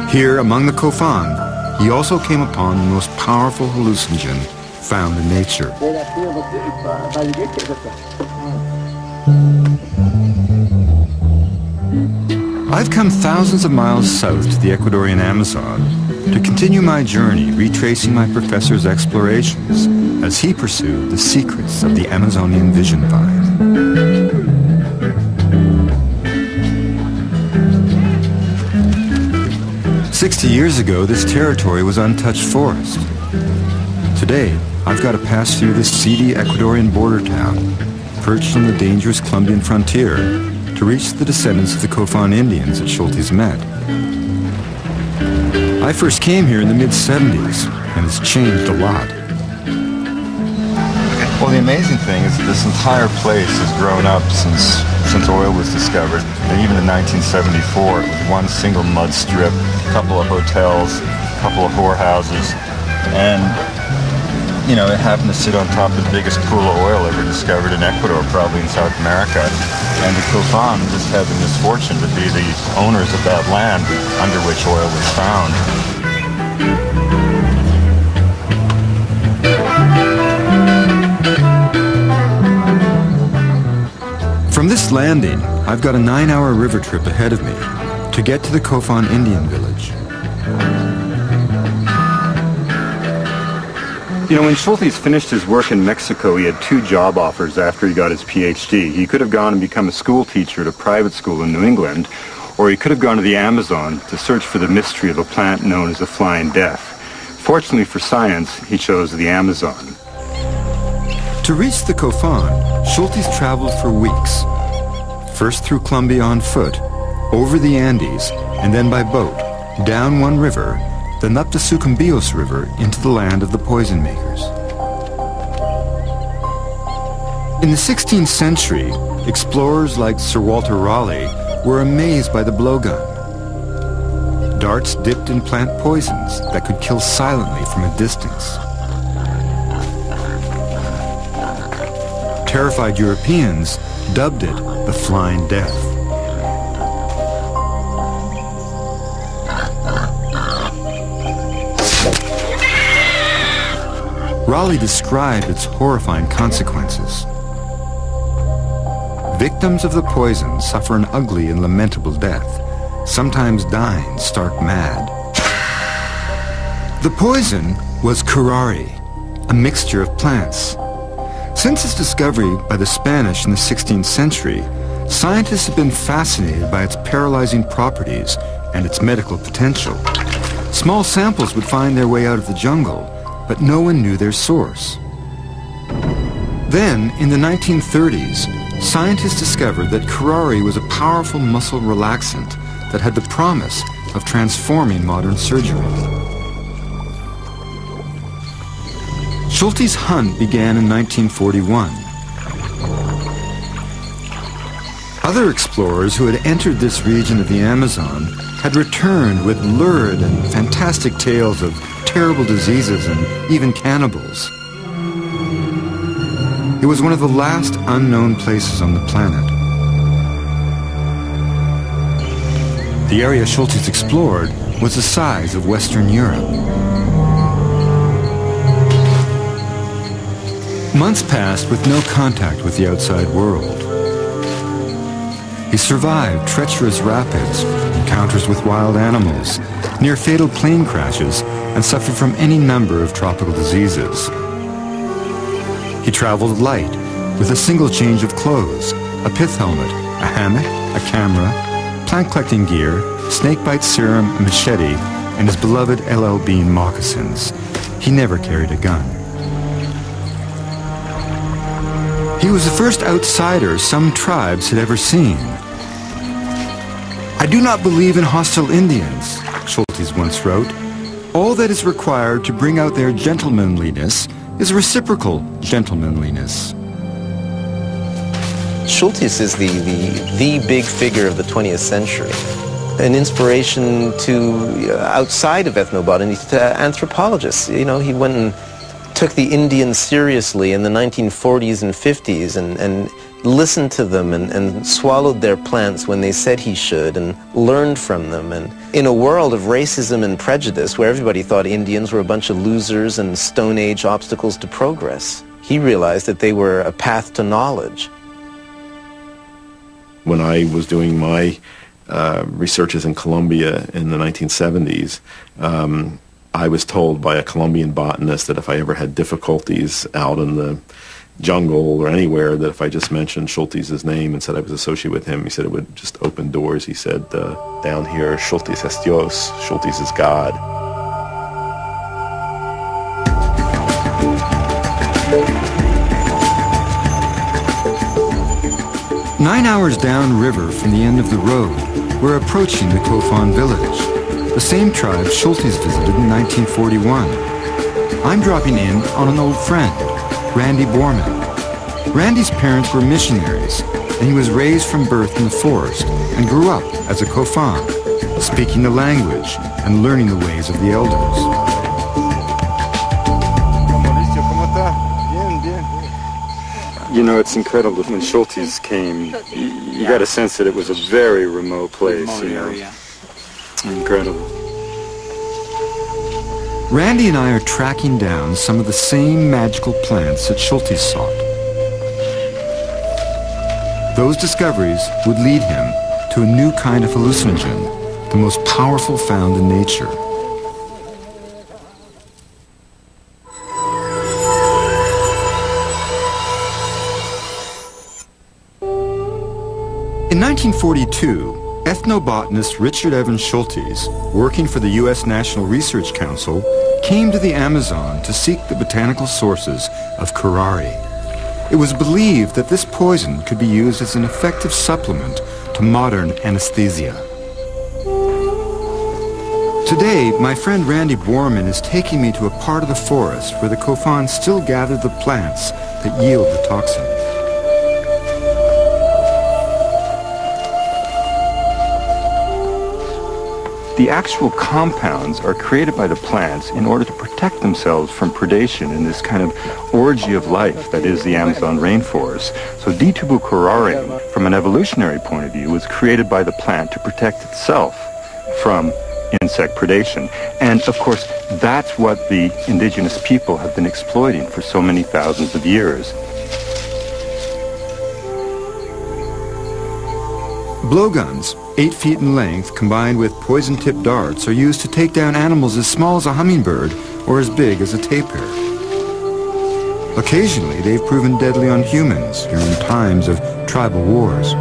Here, among the Kofan, he also came upon the most powerful hallucinogen found in nature. I've come thousands of miles south to the Ecuadorian Amazon to continue my journey retracing my professor's explorations as he pursued the secrets of the Amazonian vision vine. 60 years ago, this territory was untouched forest. Today, I've got to pass through this seedy Ecuadorian border town, perched on the dangerous Colombian frontier, to reach the descendants of the Kofan Indians that Schultes met. I first came here in the mid-70s, and it's changed a lot. Well, the amazing thing is that this entire place has grown up since oil was discovered. And even in 1974, it was one single mud strip, a couple of hotels, a couple of whorehouses, and you know, it happened to sit on top of the biggest pool of oil ever discovered in Ecuador, probably in South America. And the Kofan just had the misfortune to be the owners of that land under which oil was found. From this landing, I've got a 9-hour river trip ahead of me to get to the Kofan Indian village. You know, when Schultes finished his work in Mexico, he had 2 job offers after he got his PhD. He could have gone and become a school teacher at a private school in New England, or he could have gone to the Amazon to search for the mystery of a plant known as the flying death. Fortunately for science, he chose the Amazon. To reach the Kofan, Schultes traveled for weeks. First through Colombia on foot, over the Andes, and then by boat, down one river, then up the Sucumbíos River into the land of the poison makers. In the 16th century, explorers like Sir Walter Raleigh were amazed by the blowgun. Darts dipped in plant poisons that could kill silently from a distance. Terrified Europeans dubbed it the Flying Death. Raleigh described its horrifying consequences. Victims of the poison suffer an ugly and lamentable death, sometimes dying stark mad. The poison was curare, a mixture of plants. Since its discovery by the Spanish in the 16th century, scientists have been fascinated by its paralyzing properties and its medical potential. Small samples would find their way out of the jungle, but no one knew their source. Then, in the 1930s, scientists discovered that curare was a powerful muscle relaxant that had the promise of transforming modern surgery. Schultes' hunt began in 1941. Other explorers who had entered this region of the Amazon had returned with lurid and fantastic tales of terrible diseases and even cannibals. It was one of the last unknown places on the planet. The area Schultes explored was the size of Western Europe. Months passed with no contact with the outside world. He survived treacherous rapids, encounters with wild animals, near fatal plane crashes, and suffered from any number of tropical diseases. He traveled light, with a single change of clothes, a pith helmet, a hammock, a camera, plant collecting gear, snakebite serum, a machete, and his beloved LL Bean moccasins. He never carried a gun. He was the first outsider some tribes had ever seen. "I do not believe in hostile Indians," Schultes once wrote. "All that is required to bring out their gentlemanliness is reciprocal gentlemanliness." Schultes is the big figure of the 20th century, an inspiration to outside of ethnobotany, to anthropologists. You know, he went and took the Indians seriously in the 1940s and 50s and listened to them and swallowed their plants when they said he should and learned from them. And in a world of racism and prejudice where everybody thought Indians were a bunch of losers and Stone Age obstacles to progress, he realized that they were a path to knowledge. When I was doing my researches in Colombia in the 1970s, I was told by a Colombian botanist that if I ever had difficulties out in the jungle or anywhere, that if I just mentioned Schultes' name and said I was associated with him, he said it would just open doors. He said, down here, Schultes es Dios, Schultes is God. "9 hours downriver from the end of the road, we're approaching the Kofan village, the same tribe Schultes visited in 1941. I'm dropping in on an old friend, Randy Borman. Randy's parents were missionaries, and he was raised from birth in the forest and grew up as a Kofan, speaking the language and learning the ways of the elders." You know, it's incredible. When Schultes came, you got a sense that it was a very remote place, you know. Incredible. Randy and I are tracking down some of the same magical plants that Schultes sought. Those discoveries would lead him to a new kind of hallucinogen, the most powerful found in nature. In 1942, ethnobotanist Richard Evans Schultes, working for the U.S. National Research Council, came to the Amazon to seek the botanical sources of curare. It was believed that this poison could be used as an effective supplement to modern anesthesia. Today, my friend Randy Borman is taking me to a part of the forest where the Kofan still gather the plants that yield the toxin. The actual compounds are created by the plants in order to protect themselves from predation in this kind of orgy of life that is the Amazon rainforest. So D-tubercularium, from an evolutionary point of view, was created by the plant to protect itself from insect predation. And of course, that's what the indigenous people have been exploiting for so many thousands of years. Blowguns, 8 feet in length, combined with poison-tipped darts, are used to take down animals as small as a hummingbird or as big as a tapir. Occasionally, they've proven deadly on humans during times of tribal wars.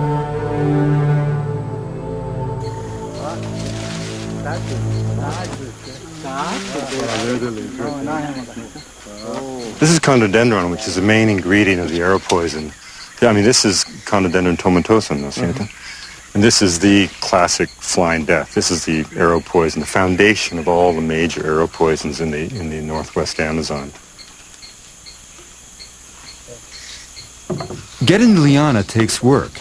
This is condodendron, which is the main ingredient of the arrow poison. I mean, this is condodendron tomentosum, ¿no es cierto? And this is the classic flying death. This is the arrow poison, the foundation of all the major arrow poisons in the northwest Amazon. Getting the liana takes work.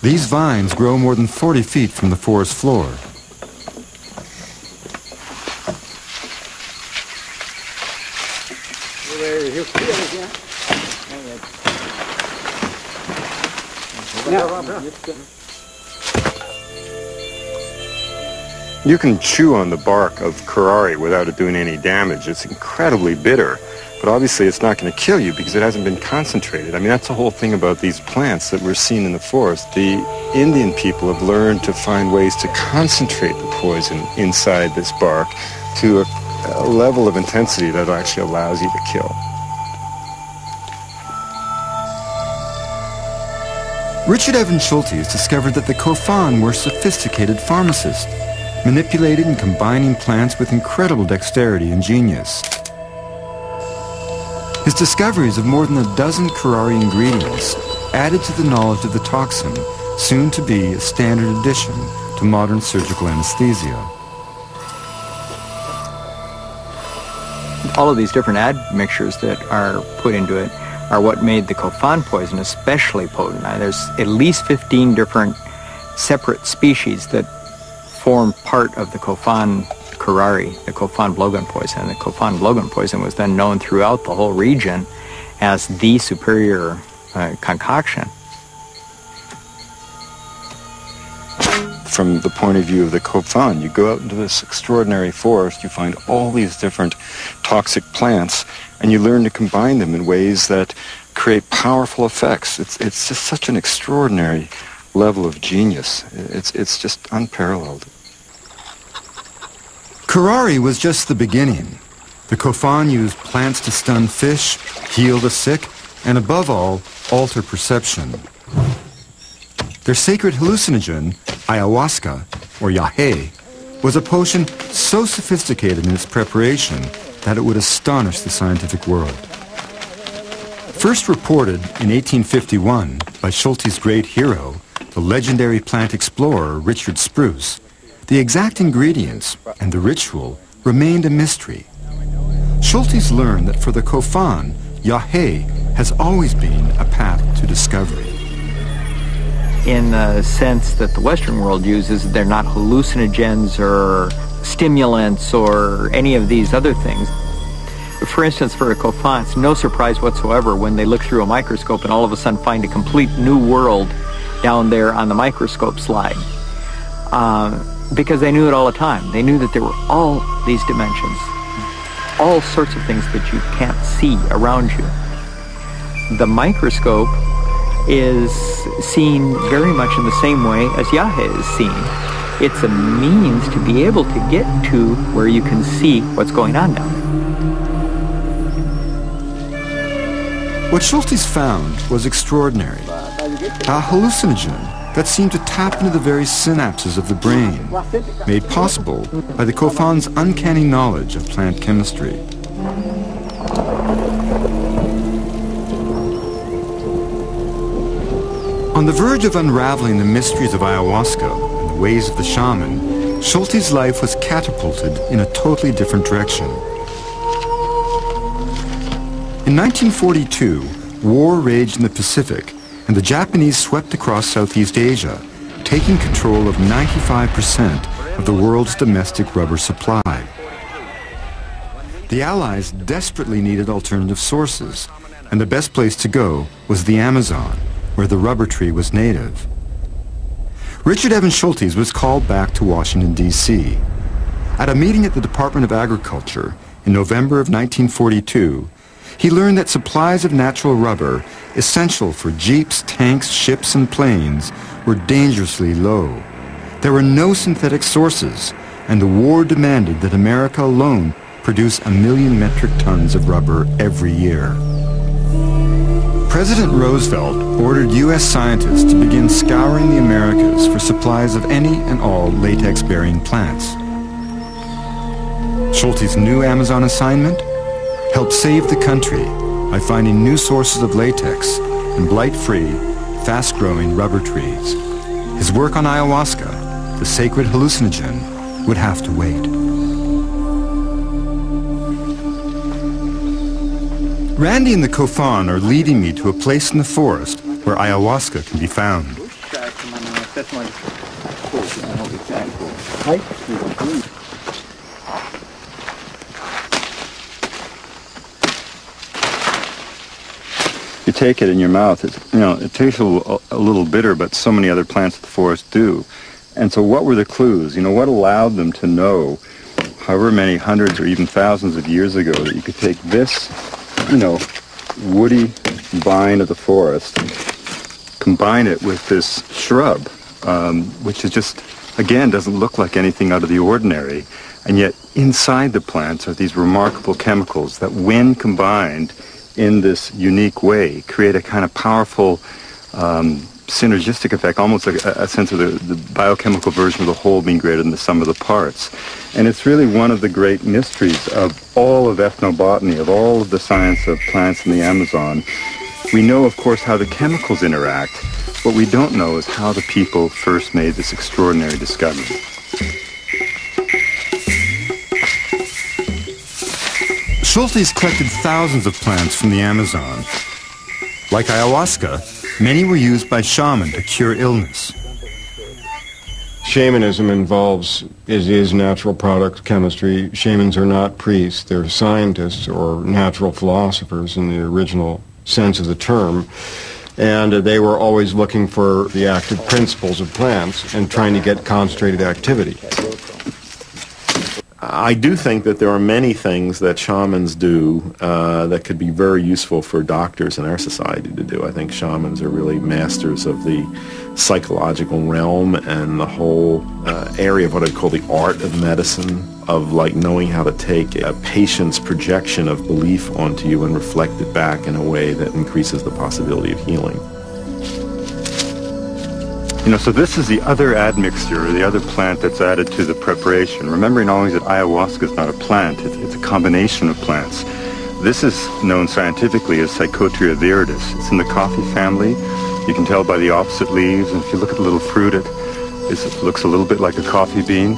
These vines grow more than 40 feet from the forest floor. You can chew on the bark of curare without it doing any damage. It's incredibly bitter, but obviously it's not going to kill you because it hasn't been concentrated. I mean, that's the whole thing about these plants that we're seeing in the forest. The Indian people have learned to find ways to concentrate the poison inside this bark to a level of intensity that actually allows you to kill. Richard Evans Schultes discovered that the Kofan were sophisticated pharmacists, manipulating and combining plants with incredible dexterity and genius. His discoveries of more than a dozen curare ingredients added to the knowledge of the toxin, soon to be a standard addition to modern surgical anesthesia. All of these different admixtures that are put into it are what made the Kofan poison especially potent. Now, there's at least 15 different separate species that form part of the Kofan curare, the Kofan blowgun poison. The Kofan blowgun poison was then known throughout the whole region as the superior concoction. From the point of view of the Kofan, you go out into this extraordinary forest, you find all these different toxic plants, and you learn to combine them in ways that create powerful effects. It's just such an extraordinary level of genius. It's just unparalleled. Curare was just the beginning. The Kofan used plants to stun fish, heal the sick, and above all, alter perception. Their sacred hallucinogen, ayahuasca, or yahe, was a potion so sophisticated in its preparation that it would astonish the scientific world. First reported in 1851 by Schultes' great hero, the legendary plant explorer Richard Spruce, the exact ingredients and the ritual remained a mystery. Schultes learned that for the Kofan, yahe has always been a path to discovery. In the sense that the Western world uses, they're not hallucinogens or stimulants or any of these other things. For instance, for a Kofan, it's no surprise whatsoever when they look through a microscope and all of a sudden find a complete new world down there on the microscope slide. Because they knew it all the time. They knew that there were all these dimensions, all sorts of things that you can't see around you. The microscope is seen very much in the same way as yahe is seen. It's a means to be able to get to where you can see what's going on down there. What Schultes found was extraordinary. A hallucinogen that seemed to tap into the very synapses of the brain, made possible by the Kofan's uncanny knowledge of plant chemistry. On the verge of unraveling the mysteries of ayahuasca and the ways of the shaman, Schultes' life was catapulted in a totally different direction. In 1942, war raged in the Pacific, and the Japanese swept across Southeast Asia, taking control of 95% of the world's domestic rubber supply. The Allies desperately needed alternative sources, and the best place to go was the Amazon, where the rubber tree was native. Richard Evans Schultes was called back to Washington, D.C. At a meeting at the Department of Agriculture in November of 1942, he learned that supplies of natural rubber, essential for jeeps, tanks, ships, and planes, were dangerously low. There were no synthetic sources, and the war demanded that America alone produce 1 million metric tons of rubber every year. President Roosevelt ordered U.S. scientists to begin scouring the Americas for supplies of any and all latex-bearing plants. Schultes' new Amazon assignment helped save the country by finding new sources of latex and blight-free, fast-growing rubber trees. His work on ayahuasca, the sacred hallucinogen, would have to wait. Randy and the Kofan are leading me to a place in the forest where ayahuasca can be found. You take it in your mouth, it tastes a little bitter, but so many other plants of the forest do. And so what were the clues? What allowed them to know, however many hundreds or even thousands of years ago, that you could take this, woody vine of the forest, combine it with this shrub, which is just, again, doesn't look like anything out of the ordinary. And yet inside the plants are these remarkable chemicals that, when combined in this unique way, create a kind of powerful synergistic effect, almost like a sense of the biochemical version of the whole being greater than the sum of the parts. And it's really one of the great mysteries of all of ethnobotany, of all of the science of plants in the Amazon. We know, of course, how the chemicals interact. What we don't know is how the people first made this extraordinary discovery. Schultes collected thousands of plants from the Amazon. Like ayahuasca, many were used by shamans to cure illness. Shamanism is natural product chemistry. Shamans are not priests. They're scientists or natural philosophers in the original sense of the term. And they were always looking for the active principles of plants and trying to get concentrated activity. I do think that there are many things that shamans do that could be very useful for doctors in our society to do. I think shamans are really masters of the psychological realm and the whole area of what I'd call the art of medicine, of like knowing how to take a patient's projection of belief onto you and reflect it back in a way that increases the possibility of healing. So this is the other admixture, or the other plant that's added to the preparation. Remembering always that ayahuasca is not a plant, it's a combination of plants. This is known scientifically as Psychotria viridis. It's in the coffee family. You can tell by the opposite leaves, and if you look at the little fruit, it looks a little bit like a coffee bean.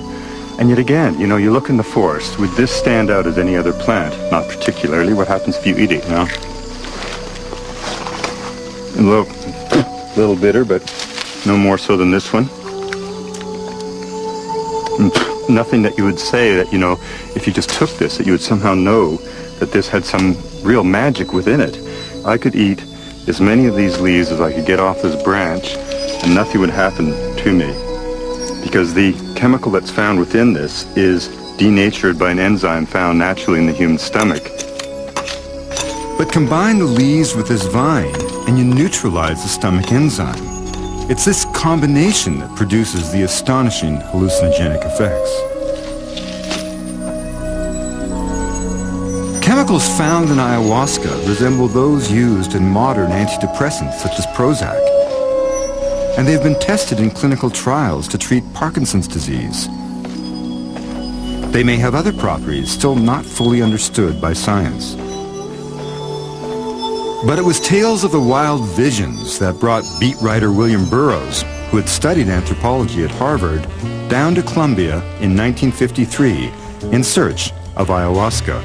And yet again, you look in the forest, would this stand out as any other plant? Not particularly. What happens if you eat it, now? A little bitter, but no more so than this one. Nothing that you would say that, if you just took this, that you would somehow know that this had some real magic within it. I could eat as many of these leaves as I could get off this branch, and nothing would happen to me. Because the chemical that's found within this is denatured by an enzyme found naturally in the human stomach. But combine the leaves with this vine, and you neutralize the stomach enzyme. It's this combination that produces the astonishing hallucinogenic effects. Chemicals found in ayahuasca resemble those used in modern antidepressants such as Prozac. And they've been tested in clinical trials to treat Parkinson's disease. They may have other properties still not fully understood by science. But it was tales of the wild visions that brought beat writer William Burroughs, who had studied anthropology at Harvard, down to Colombia in 1953 in search of ayahuasca.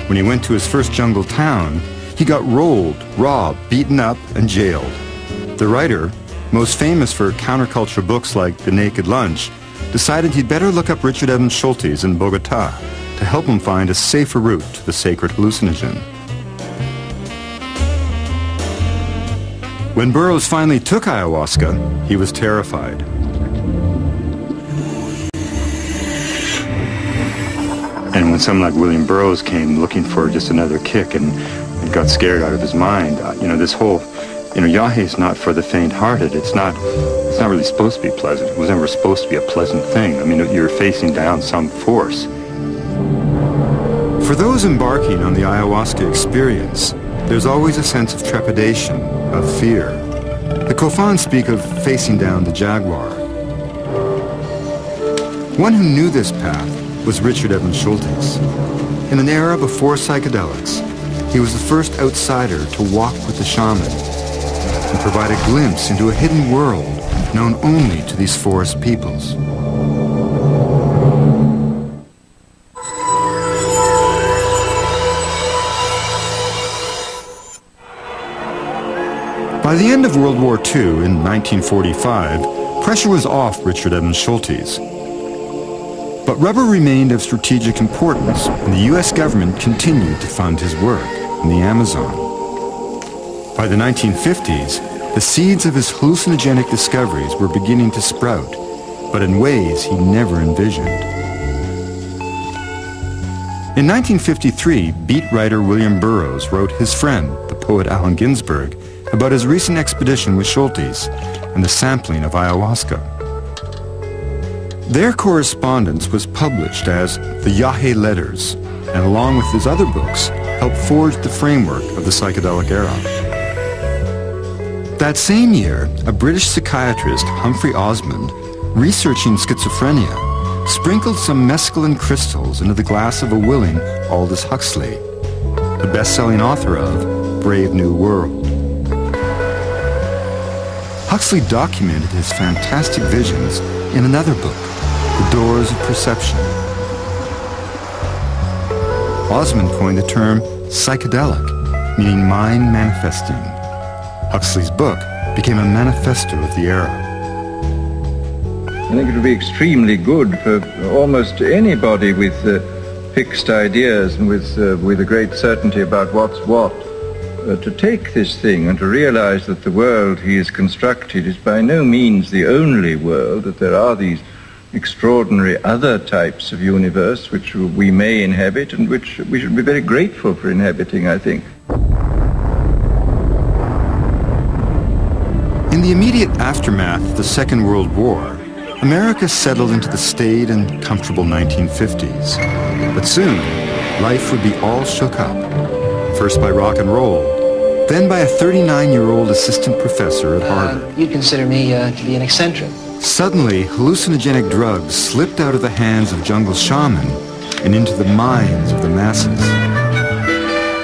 When he went to his first jungle town, he got rolled, robbed, beaten up, and jailed. The writer, most famous for counterculture books like The Naked Lunch, decided he'd better look up Richard Evans Schultes in Bogota to help him find a safer route to the sacred hallucinogen. When Burroughs finally took ayahuasca, he was terrified. And when someone like William Burroughs came looking for just another kick and got scared out of his mind, this whole, Yahweh's not for the faint-hearted. It's not really supposed to be pleasant. It was never supposed to be a pleasant thing. You're facing down some force. For those embarking on the ayahuasca experience, there's always a sense of trepidation, of fear. The Kofans speak of facing down the jaguar. One who knew this path was Richard Evans Schultes. In an era before psychedelics, he was the first outsider to walk with the shaman and provide a glimpse into a hidden world known only to these forest peoples. By the end of World War II, in 1945, pressure was off Richard Evans Schultes. But rubber remained of strategic importance, and the U.S. government continued to fund his work in the Amazon. By the 1950s, the seeds of his hallucinogenic discoveries were beginning to sprout, but in ways he never envisioned. In 1953, beat writer William Burroughs wrote his friend, the poet Allen Ginsberg, about his recent expedition with Schultes and the sampling of ayahuasca. Their correspondence was published as the Yahe Letters, and along with his other books, helped forge the framework of the psychedelic era. That same year, a British psychiatrist, Humphrey Osmond, researching schizophrenia, sprinkled some mescaline crystals into the glass of a willing Aldous Huxley, the best-selling author of Brave New World. Huxley documented his fantastic visions in another book, The Doors of Perception. Osmond coined the term psychedelic, meaning mind manifesting. Huxley's book became a manifesto of the era. I think it would be extremely good for almost anybody with fixed ideas and with a great certainty about what's what, to take this thing and to realize that the world he has constructed is by no means the only world, that there are these extraordinary other types of universe which we may inhabit and which we should be very grateful for inhabiting, I think. In the immediate aftermath of the Second World War, America settled into the staid and comfortable 1950s. But soon, life would be all shook up. First by rock and roll, then by a 39-year-old assistant professor at Harvard. You'd consider me to be an eccentric. Suddenly, hallucinogenic drugs slipped out of the hands of jungle shaman and into the minds of the masses.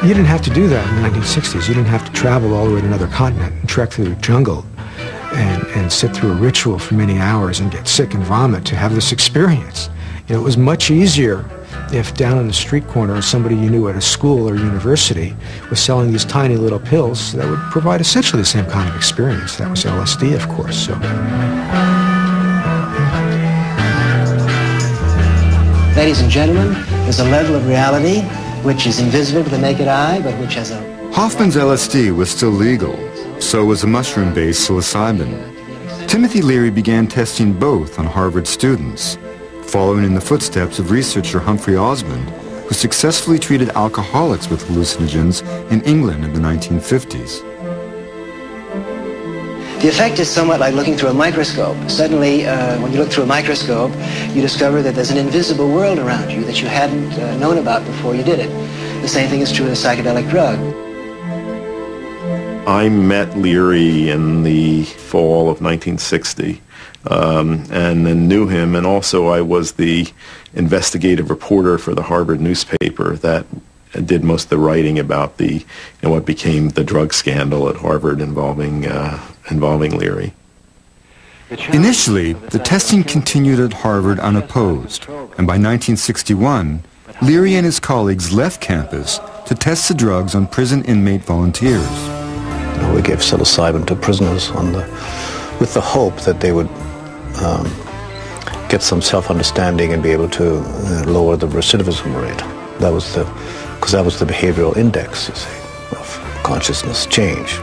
You didn't have to do that in the 1960s. You didn't have to travel all the way to another continent and trek through the jungle and sit through a ritual for many hours and get sick and vomit to have this experience. You know, it was much easier if down on the street corner somebody you knew at a school or university was selling these tiny little pills that would provide essentially the same kind of experience. That was LSD, of course. So. Ladies and gentlemen, there's a level of reality which is invisible to the naked eye, but which has a... Hoffman's LSD was still legal. So was a mushroom-based psilocybin. Timothy Leary began testing both on Harvard students, following in the footsteps of researcher Humphrey Osmond, who successfully treated alcoholics with hallucinogens in England in the 1950s. The effect is somewhat like looking through a microscope. Suddenly, when you look through a microscope, you discover that there's an invisible world around you that you hadn't known about before you did it. The same thing is true with a psychedelic drug. I met Leary in the fall of 1960 and then knew him, and also I was the investigative reporter for the Harvard newspaper that did most of the writing about the what became the drug scandal at Harvard involving Leary. Initially, the testing continued at Harvard unopposed, and by 1961, Leary and his colleagues left campus to test the drugs on prison inmate volunteers. We gave psilocybin to prisoners with the hope that they would get some self-understanding and be able to lower the recidivism rate. Because that was the behavioral index, you see, of consciousness change.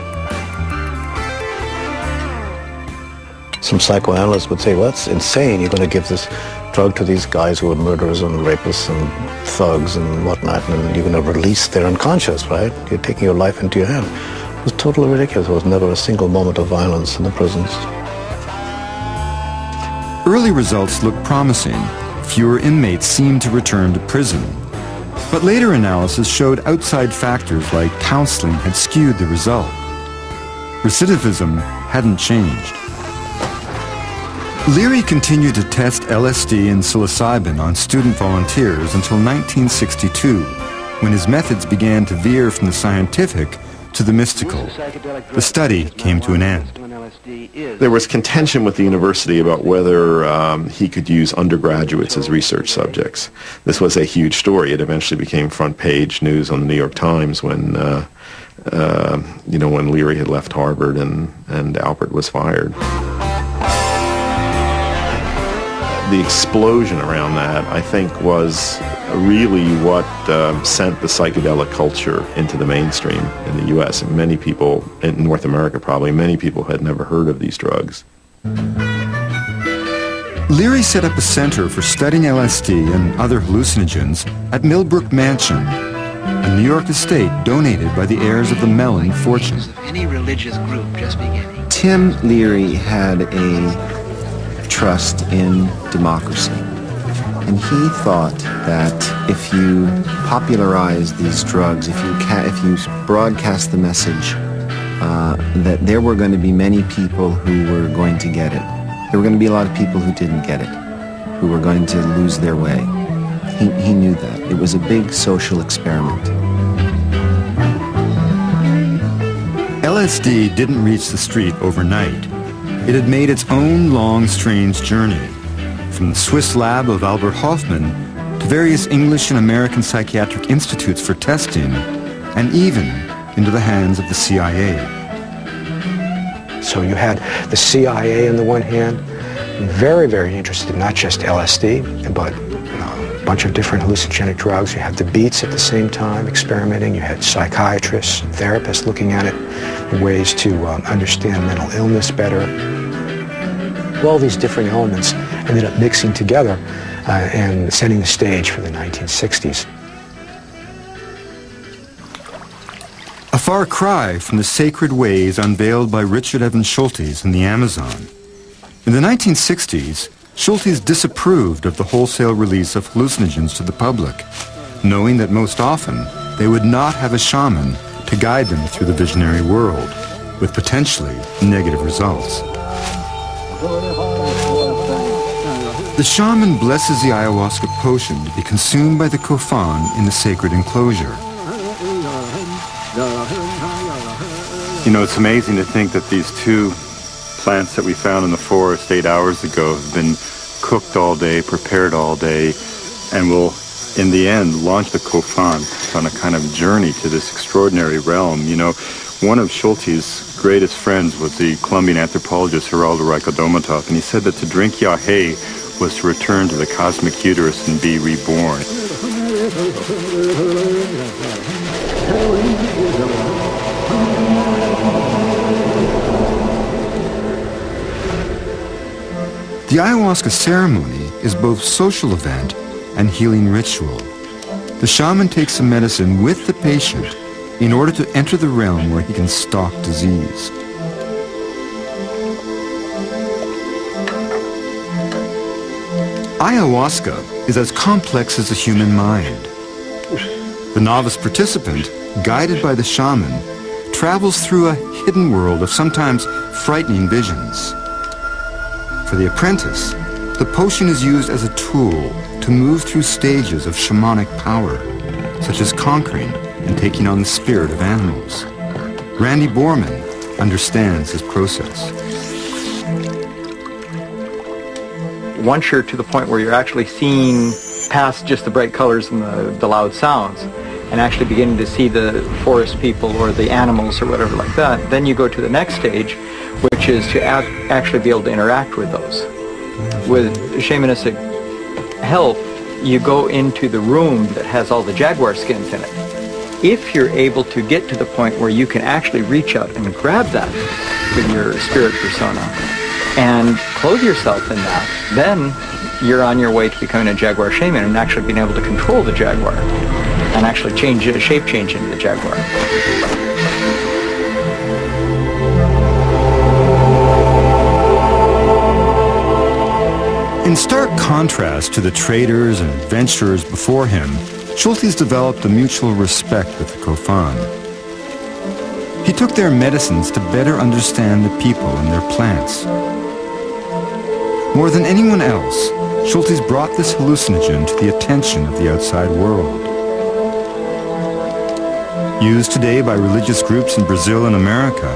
Some psychoanalysts would say, well, that's insane. You're going to give this drug to these guys who are murderers and rapists and thugs and whatnot, and you're going to release their unconscious, right? You're taking your life into your hand. It was totally ridiculous. There was never a single moment of violence in the prisons. Early results looked promising. Fewer inmates seemed to return to prison. But later analysis showed outside factors like counseling had skewed the result. Recidivism hadn't changed. Leary continued to test LSD and psilocybin on student volunteers until 1962, when his methods began to veer from the scientific to the mystical. The study came to an end. There was contention with the university about whether he could use undergraduates as research subjects. This was a huge story. It eventually became front page news on the New York Times when when Leary had left Harvard and Albert was fired. The explosion around that, I think, was really what sent the psychedelic culture into the mainstream in the U.S. And many people, in North America probably, many people had never heard of these drugs. Leary set up a center for studying LSD and other hallucinogens at Millbrook Mansion, a New York estate donated by the heirs of the Mellon fortune. Any religious group just beginning. Tim Leary had a trust in democracy. And he thought that if you popularize these drugs, if you broadcast the message, that there were going to be many people who were going to get it. There were going to be a lot of people who didn't get it, who were going to lose their way. He knew that. It was a big social experiment. LSD didn't reach the street overnight. It had made its own long, strange journey, from the Swiss lab of Albert Hofmann to various English and American psychiatric institutes for testing, and even into the hands of the CIA. So you had the CIA on the one hand, very, very interested in not just LSD, but a bunch of different hallucinogenic drugs. You had the Beats at the same time experimenting. You had psychiatrists and therapists looking at it, ways to understand mental illness better. All these different elements ended up mixing together and setting the stage for the 1960s. A far cry from the sacred ways unveiled by Richard Evans Schultes in the Amazon. In the 1960s, Schultes disapproved of the wholesale release of hallucinogens to the public, knowing that most often they would not have a shaman to guide them through the visionary world, with potentially negative results. The shaman blesses the ayahuasca potion to be consumed by the Kofan in the sacred enclosure. You know, it's amazing to think that these two plants that we found in the forest 8 hours ago have been cooked all day, prepared all day, and will, in the end, launch the Kofan on a kind of journey to this extraordinary realm. You know, one of Schultes' greatest friends was the Colombian anthropologist Geraldo Rico-Domatov, and he said that to drink Yahe was to return to the cosmic uterus and be reborn. The ayahuasca ceremony is both social event and healing ritual. The shaman takes the medicine with the patient in order to enter the realm where he can stalk disease. Ayahuasca is as complex as the human mind. The novice participant, guided by the shaman, travels through a hidden world of sometimes frightening visions. For the apprentice, the potion is used as a tool to move through stages of shamanic power, such as conquering and taking on the spirit of animals. Randy Borman understands this process. Once you're to the point where you're actually seeing past just the bright colors and the loud sounds, and actually beginning to see the forest people or the animals or whatever like that, then you go to the next stage, which is to actually be able to interact with those. With shamanistic help, you go into the room that has all the jaguar skins in it. If you're able to get to the point where you can actually reach out and grab that with your spirit persona and clothe yourself in that, then you're on your way to becoming a jaguar shaman and actually being able to control the jaguar and actually shape change into the jaguar. In stark contrast to the traders and adventurers before him, Schultes developed a mutual respect with the Kofan. He took their medicines to better understand the people and their plants. More than anyone else, Schultes brought this hallucinogen to the attention of the outside world. Used today by religious groups in Brazil and America,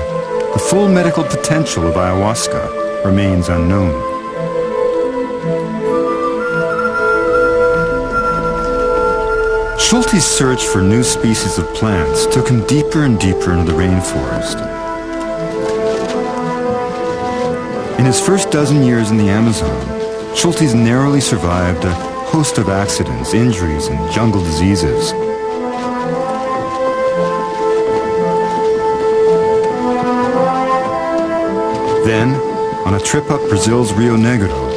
the full medical potential of ayahuasca remains unknown. Schultes' search for new species of plants took him deeper and deeper into the rainforest. In his first dozen years in the Amazon, Schultes narrowly survived a host of accidents, injuries, and jungle diseases. Then, on a trip up Brazil's Rio Negro,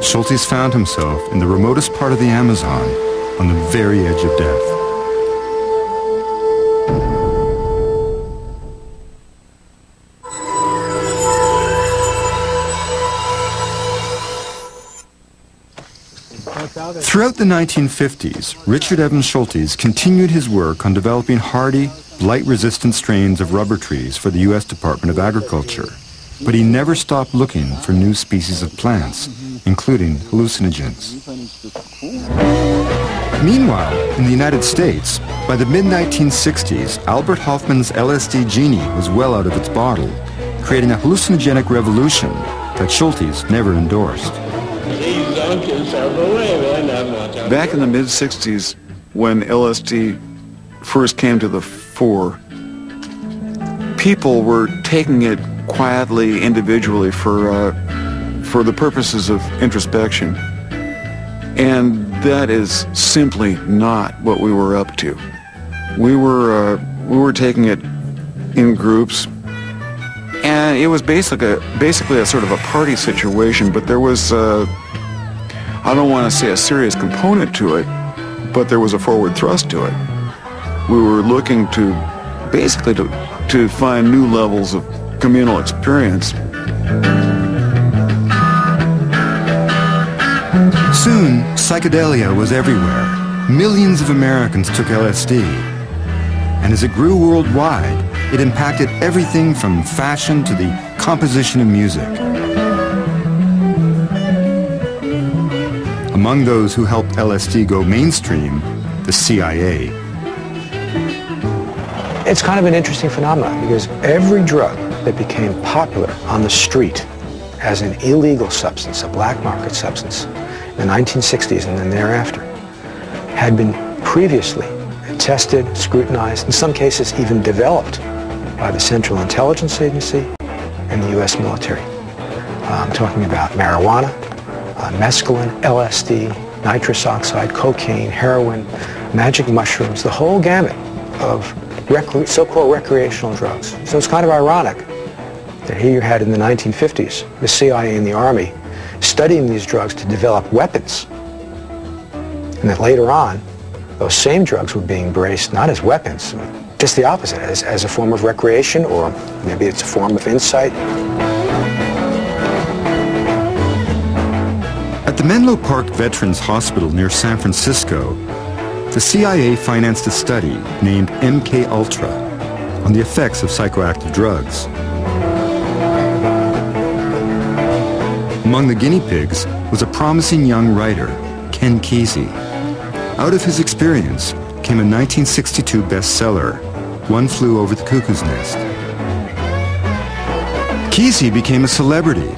Schultes found himself in the remotest part of the Amazon, on the very edge of death. Throughout the 1950s, Richard Evans Schultes continued his work on developing hardy, blight-resistant strains of rubber trees for the U.S. Department of Agriculture. But he never stopped looking for new species of plants, including hallucinogens. Meanwhile, in the United States, by the mid-1960s, Albert Hofmann's LSD genie was well out of its bottle, creating a hallucinogenic revolution that Schultes never endorsed. Back in the mid-60s, when LSD first came to the fore, people were taking it quietly, individually, for the purposes of introspection. And that is simply not what we were up to. We were taking it in groups, and it was basically a sort of a party situation, but there was, I don't want to say a serious component to it, but there was a forward thrust to it. We were looking to basically to find new levels of communal experience. Soon, psychedelia was everywhere. Millions of Americans took LSD. And as it grew worldwide, it impacted everything from fashion to the composition of music. Among those who helped LSD go mainstream, the CIA. It's kind of an interesting phenomenon because every drug that became popular on the street as an illegal substance, a black market substance, in the 1960s and then thereafter, had been previously tested, scrutinized, in some cases even developed by the Central Intelligence Agency and the U.S. military. I'm talking about marijuana, mescaline, LSD, nitrous oxide, cocaine, heroin, magic mushrooms, the whole gamut of so-called recreational drugs. So it's kind of ironic that here you had in the 1950s the CIA and the Army studying these drugs to develop weapons, and that later on those same drugs were being embraced not as weapons, just the opposite, as a form of recreation, or maybe it's a form of insight. At the Menlo Park Veterans Hospital near San Francisco, the CIA financed a study named MK-Ultra on the effects of psychoactive drugs. Among the guinea pigs was a promising young writer, Ken Kesey. Out of his experience came a 1962 bestseller, One Flew Over the Cuckoo's Nest. Kesey became a celebrity.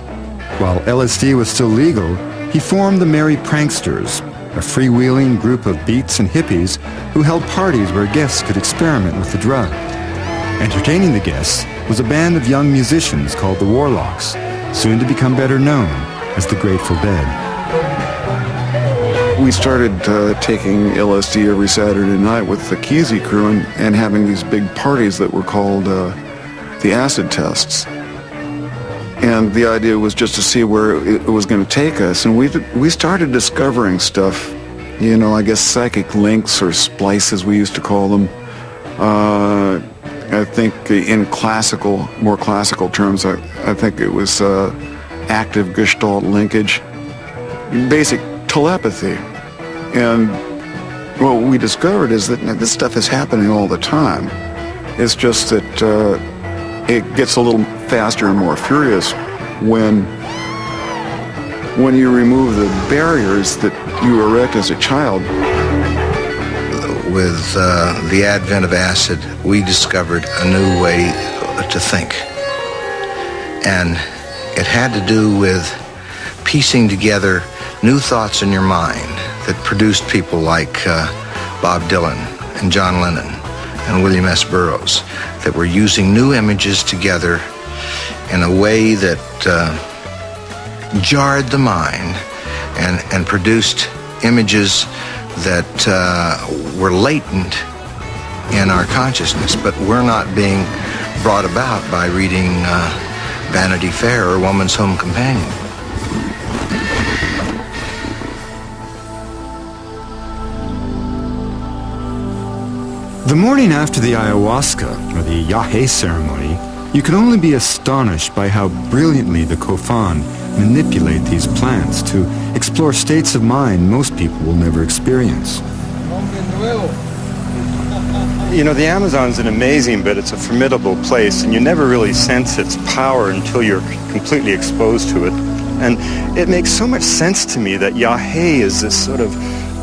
While LSD was still legal, he formed the Merry Pranksters, a freewheeling group of beats and hippies who held parties where guests could experiment with the drug. Entertaining the guests was a band of young musicians called the Warlocks, soon to become better known as the Grateful Dead. We started taking LSD every Saturday night with the Kesey crew and having these big parties that were called the acid tests. And the idea was just to see where it was going to take us. And we started discovering stuff, you know, I guess psychic links or splices we used to call them. I think in more classical terms, I think it was active Gestalt linkage, basic telepathy. And what we discovered is that this stuff is happening all the time. It's just that it gets a little faster and more furious when you remove the barriers that you erect as a child. With the advent of acid, we discovered a new way to think. And it had to do with piecing together new thoughts in your mind that produced people like Bob Dylan and John Lennon and William S. Burroughs, that were using new images together in a way that jarred the mind and produced images that were latent in our consciousness, but were not being brought about by reading Vanity Fair or Woman's Home Companion. The morning after the ayahuasca, or the yahe ceremony, you can only be astonished by how brilliantly the Kofan manipulate these plants to explore states of mind most people will never experience. You know, the Amazon's an amazing, but it's a formidable place, and you never really sense its power until you're completely exposed to it. And it makes so much sense to me that yahe is this sort of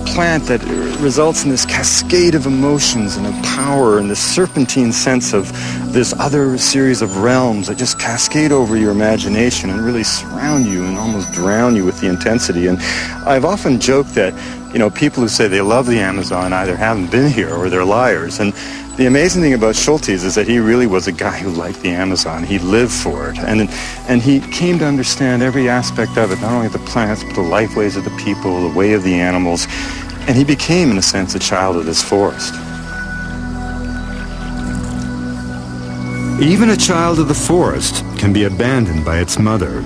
plant that results in this cascade of emotions and of power and this serpentine sense of this other series of realms that just cascade over your imagination and really surround you and almost drown you with the intensity. And I've often joked that, you know, people who say they love the Amazon either haven't been here or they're liars. And the amazing thing about Schultes is that he really was a guy who liked the Amazon. He lived for it. And he came to understand every aspect of it, not only the plants, but the life ways of the people, the way of the animals. And he became, in a sense, a child of this forest. Even a child of the forest can be abandoned by its mother.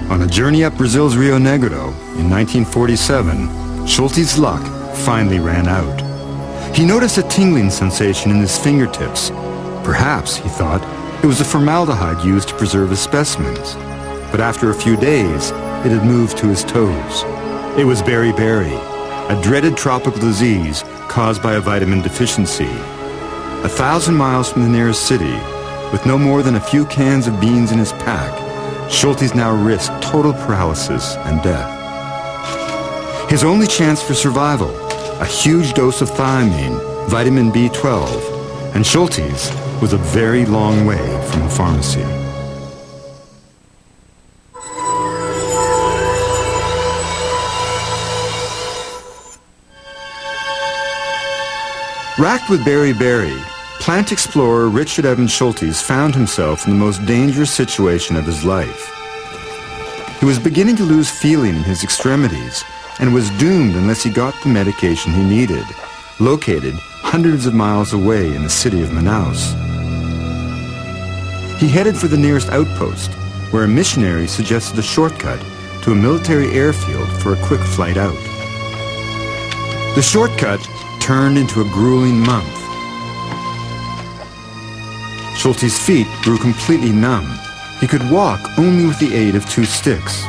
On a journey up Brazil's Rio Negro in 1947, Schultes' luck finally ran out. He noticed a tingling sensation in his fingertips. Perhaps, he thought, it was the formaldehyde used to preserve his specimens. But after a few days, it had moved to his toes. It was beriberi, a dreaded tropical disease caused by a vitamin deficiency. 1,000 miles from the nearest city, with no more than a few cans of beans in his pack, Schultes now risked total paralysis and death. His only chance for survival, a huge dose of thiamine, vitamin B12, and Schultes was a very long way from a pharmacy. Racked with beriberi, plant explorer Richard Evans Schultes found himself in the most dangerous situation of his life. He was beginning to lose feeling in his extremities and was doomed unless he got the medication he needed, located hundreds of miles away in the city of Manaus. He headed for the nearest outpost, where a missionary suggested a shortcut to a military airfield for a quick flight out. The shortcut turned into a grueling month. Schultes' feet grew completely numb. He could walk only with the aid of 2 sticks.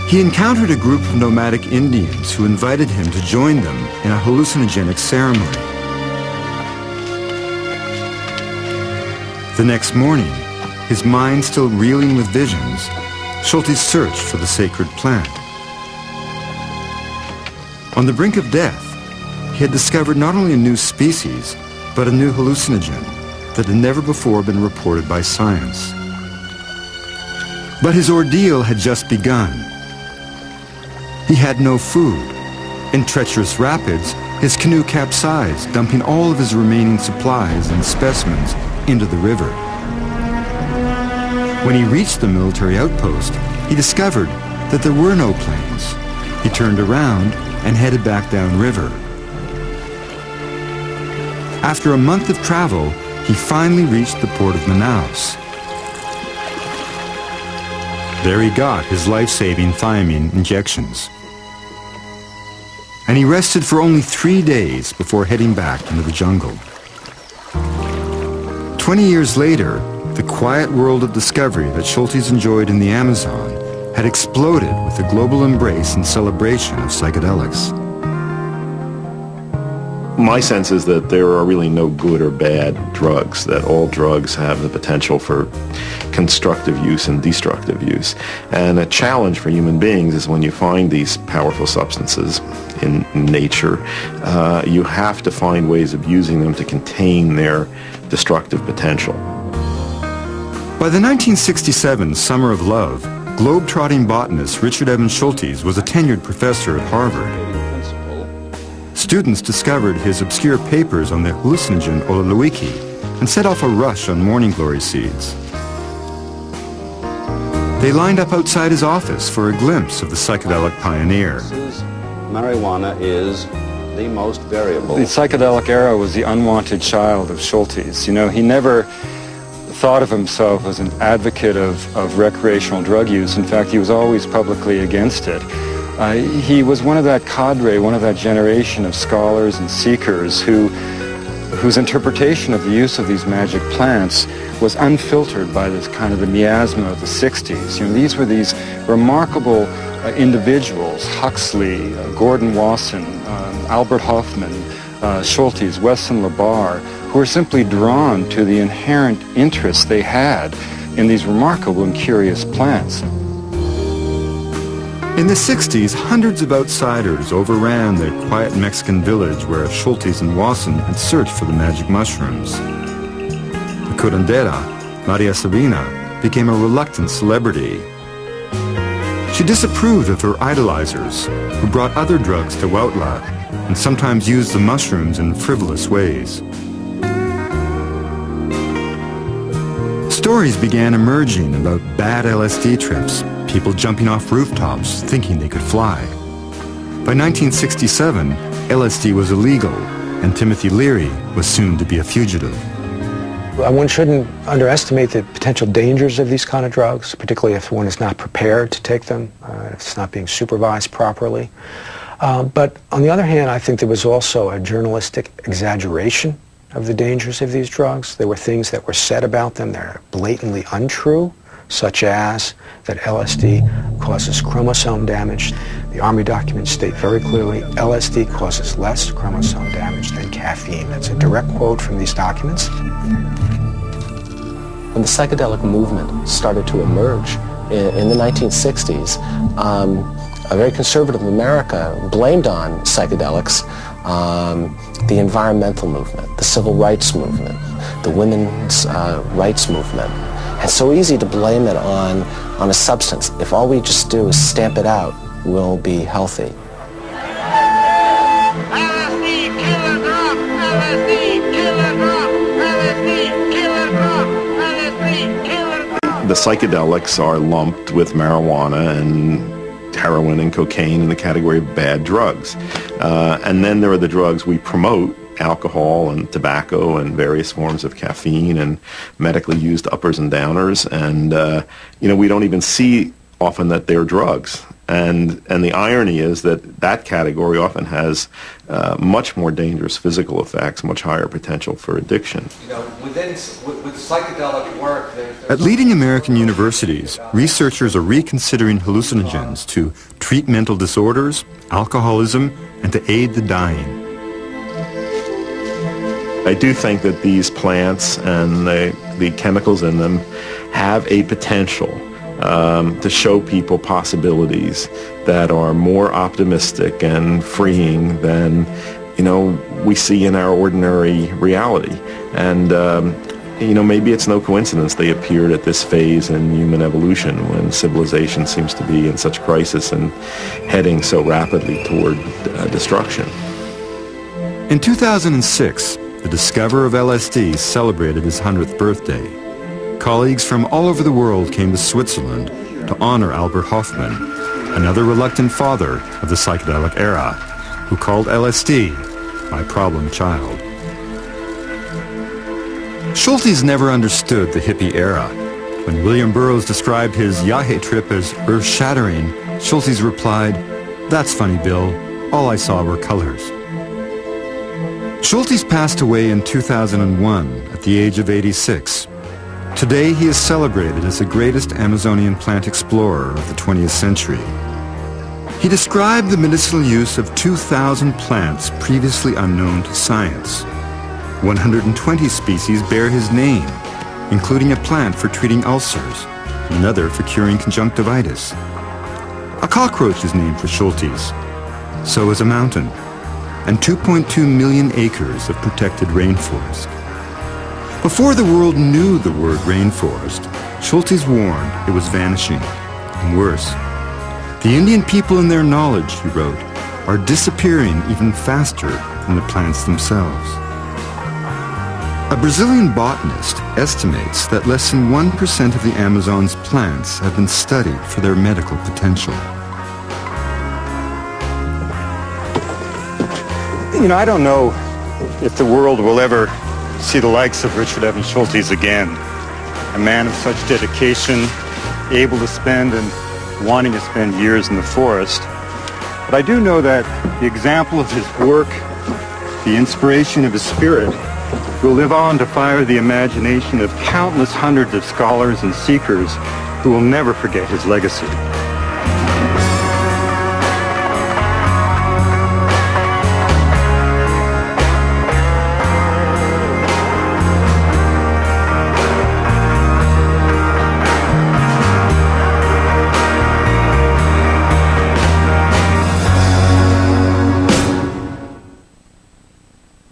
He encountered a group of nomadic Indians who invited him to join them in a hallucinogenic ceremony. The next morning, his mind still reeling with visions, Schultes searched for the sacred plant. On the brink of death, he had discovered not only a new species, but a new hallucinogen that had never before been reported by science. But his ordeal had just begun. He had no food. In treacherous rapids, his canoe capsized, dumping all of his remaining supplies and specimens into the river. When he reached the military outpost, he discovered that there were no planes. He turned around and headed back downriver. After a month of travel, he finally reached the port of Manaus. There he got his life-saving thiamine injections. And he rested for only 3 days before heading back into the jungle. 20 years later, the quiet world of discovery that Schultes enjoyed in the Amazon had exploded with a global embrace and celebration of psychedelics. My sense is that there are really no good or bad drugs, that all drugs have the potential for constructive use and destructive use. And a challenge for human beings is when you find these powerful substances in nature, you have to find ways of using them to contain their destructive potential. By the 1967 Summer of Love, globe-trotting botanist Richard Evans Schultes was a tenured professor at Harvard. Students discovered his obscure papers on the hallucinogen ololoiki and set off a rush on morning glory seeds. They lined up outside his office for a glimpse of the psychedelic pioneer. Marijuana is the most variable. The psychedelic era was the unwanted child of Schultes. You know, he never thought of himself as an advocate of recreational drug use. In fact, he was always publicly against it. He was one of that cadre, one of that generation of scholars and seekers whose interpretation of the use of these magic plants was unfiltered by this kind of the miasma of the 60s. You know, these were these remarkable individuals, Huxley, Gordon Wasson, Albert Hoffman, Schultes, Weston LaBarre, who were simply drawn to the inherent interest they had in these remarkable and curious plants. In the 60s, hundreds of outsiders overran the quiet Mexican village where Schultes and Wasson had searched for the magic mushrooms. The curandera, Maria Sabina, became a reluctant celebrity. She disapproved of her idolizers, who brought other drugs to Huautla and sometimes used the mushrooms in frivolous ways. Stories began emerging about bad LSD trips, people jumping off rooftops thinking they could fly. By 1967, LSD was illegal, and Timothy Leary was soon to be a fugitive. One shouldn't underestimate the potential dangers of these kind of drugs, particularly if one is not prepared to take them, if it's not being supervised properly. But on the other hand, I think there was also a journalistic exaggeration of the dangers of these drugs. There were things that were said about them that are blatantly untrue, such as that LSD causes chromosome damage. The Army documents state very clearly LSD causes less chromosome damage than caffeine. That's a direct quote from these documents. When the psychedelic movement started to emerge in the 1960s, a very conservative America blamed on psychedelics the environmental movement, the civil rights movement, the women's rights movement. And so easy to blame it on a substance. If all we just do is stamp it out, we'll be healthy. The psychedelics are lumped with marijuana and heroin and cocaine in the category of bad drugs. And then there are the drugs we promote, alcohol and tobacco and various forms of caffeine and medically used uppers and downers. And, we don't even see often that they're drugs. And the irony is that that category often has much more dangerous physical effects, much higher potential for addiction. With psychedelic work, At leading American universities, researchers are reconsidering hallucinogens to treat mental disorders, alcoholism, and to aid the dying. I do think that these plants and the chemicals in them have a potential to show people possibilities that are more optimistic and freeing than, we see in our ordinary reality. And, maybe it's no coincidence they appeared at this phase in human evolution when civilization seems to be in such crisis and heading so rapidly toward destruction. In 2006, the discoverer of LSD celebrated his 100th birthday. Colleagues from all over the world came to Switzerland to honor Albert Hoffman, another reluctant father of the psychedelic era, who called LSD my problem child. Schultes never understood the hippie era. When William Burroughs described his Yahe trip as earth-shattering, Schultes replied, "That's funny, Bill. All I saw were colors." Schultes passed away in 2001 at the age of 86. Today he is celebrated as the greatest Amazonian plant explorer of the 20th century. He described the medicinal use of 2,000 plants previously unknown to science. 120 species bear his name, including a plant for treating ulcers, and another for curing conjunctivitis. A cockroach is named for Schultes. So is a mountain, and 2.2 million acres of protected rainforest. Before the world knew the word rainforest, Schultes warned it was vanishing, and worse. The Indian people and their knowledge, he wrote, are disappearing even faster than the plants themselves. A Brazilian botanist estimates that less than 1% of the Amazon's plants have been studied for their medical potential. You know, I don't know if the world will ever see the likes of Richard Evans Schultes again. A man of such dedication, able to spend and wanting to spend years in the forest. But I do know that the example of his work, the inspiration of his spirit, will live on to fire the imagination of countless hundreds of scholars and seekers who will never forget his legacy.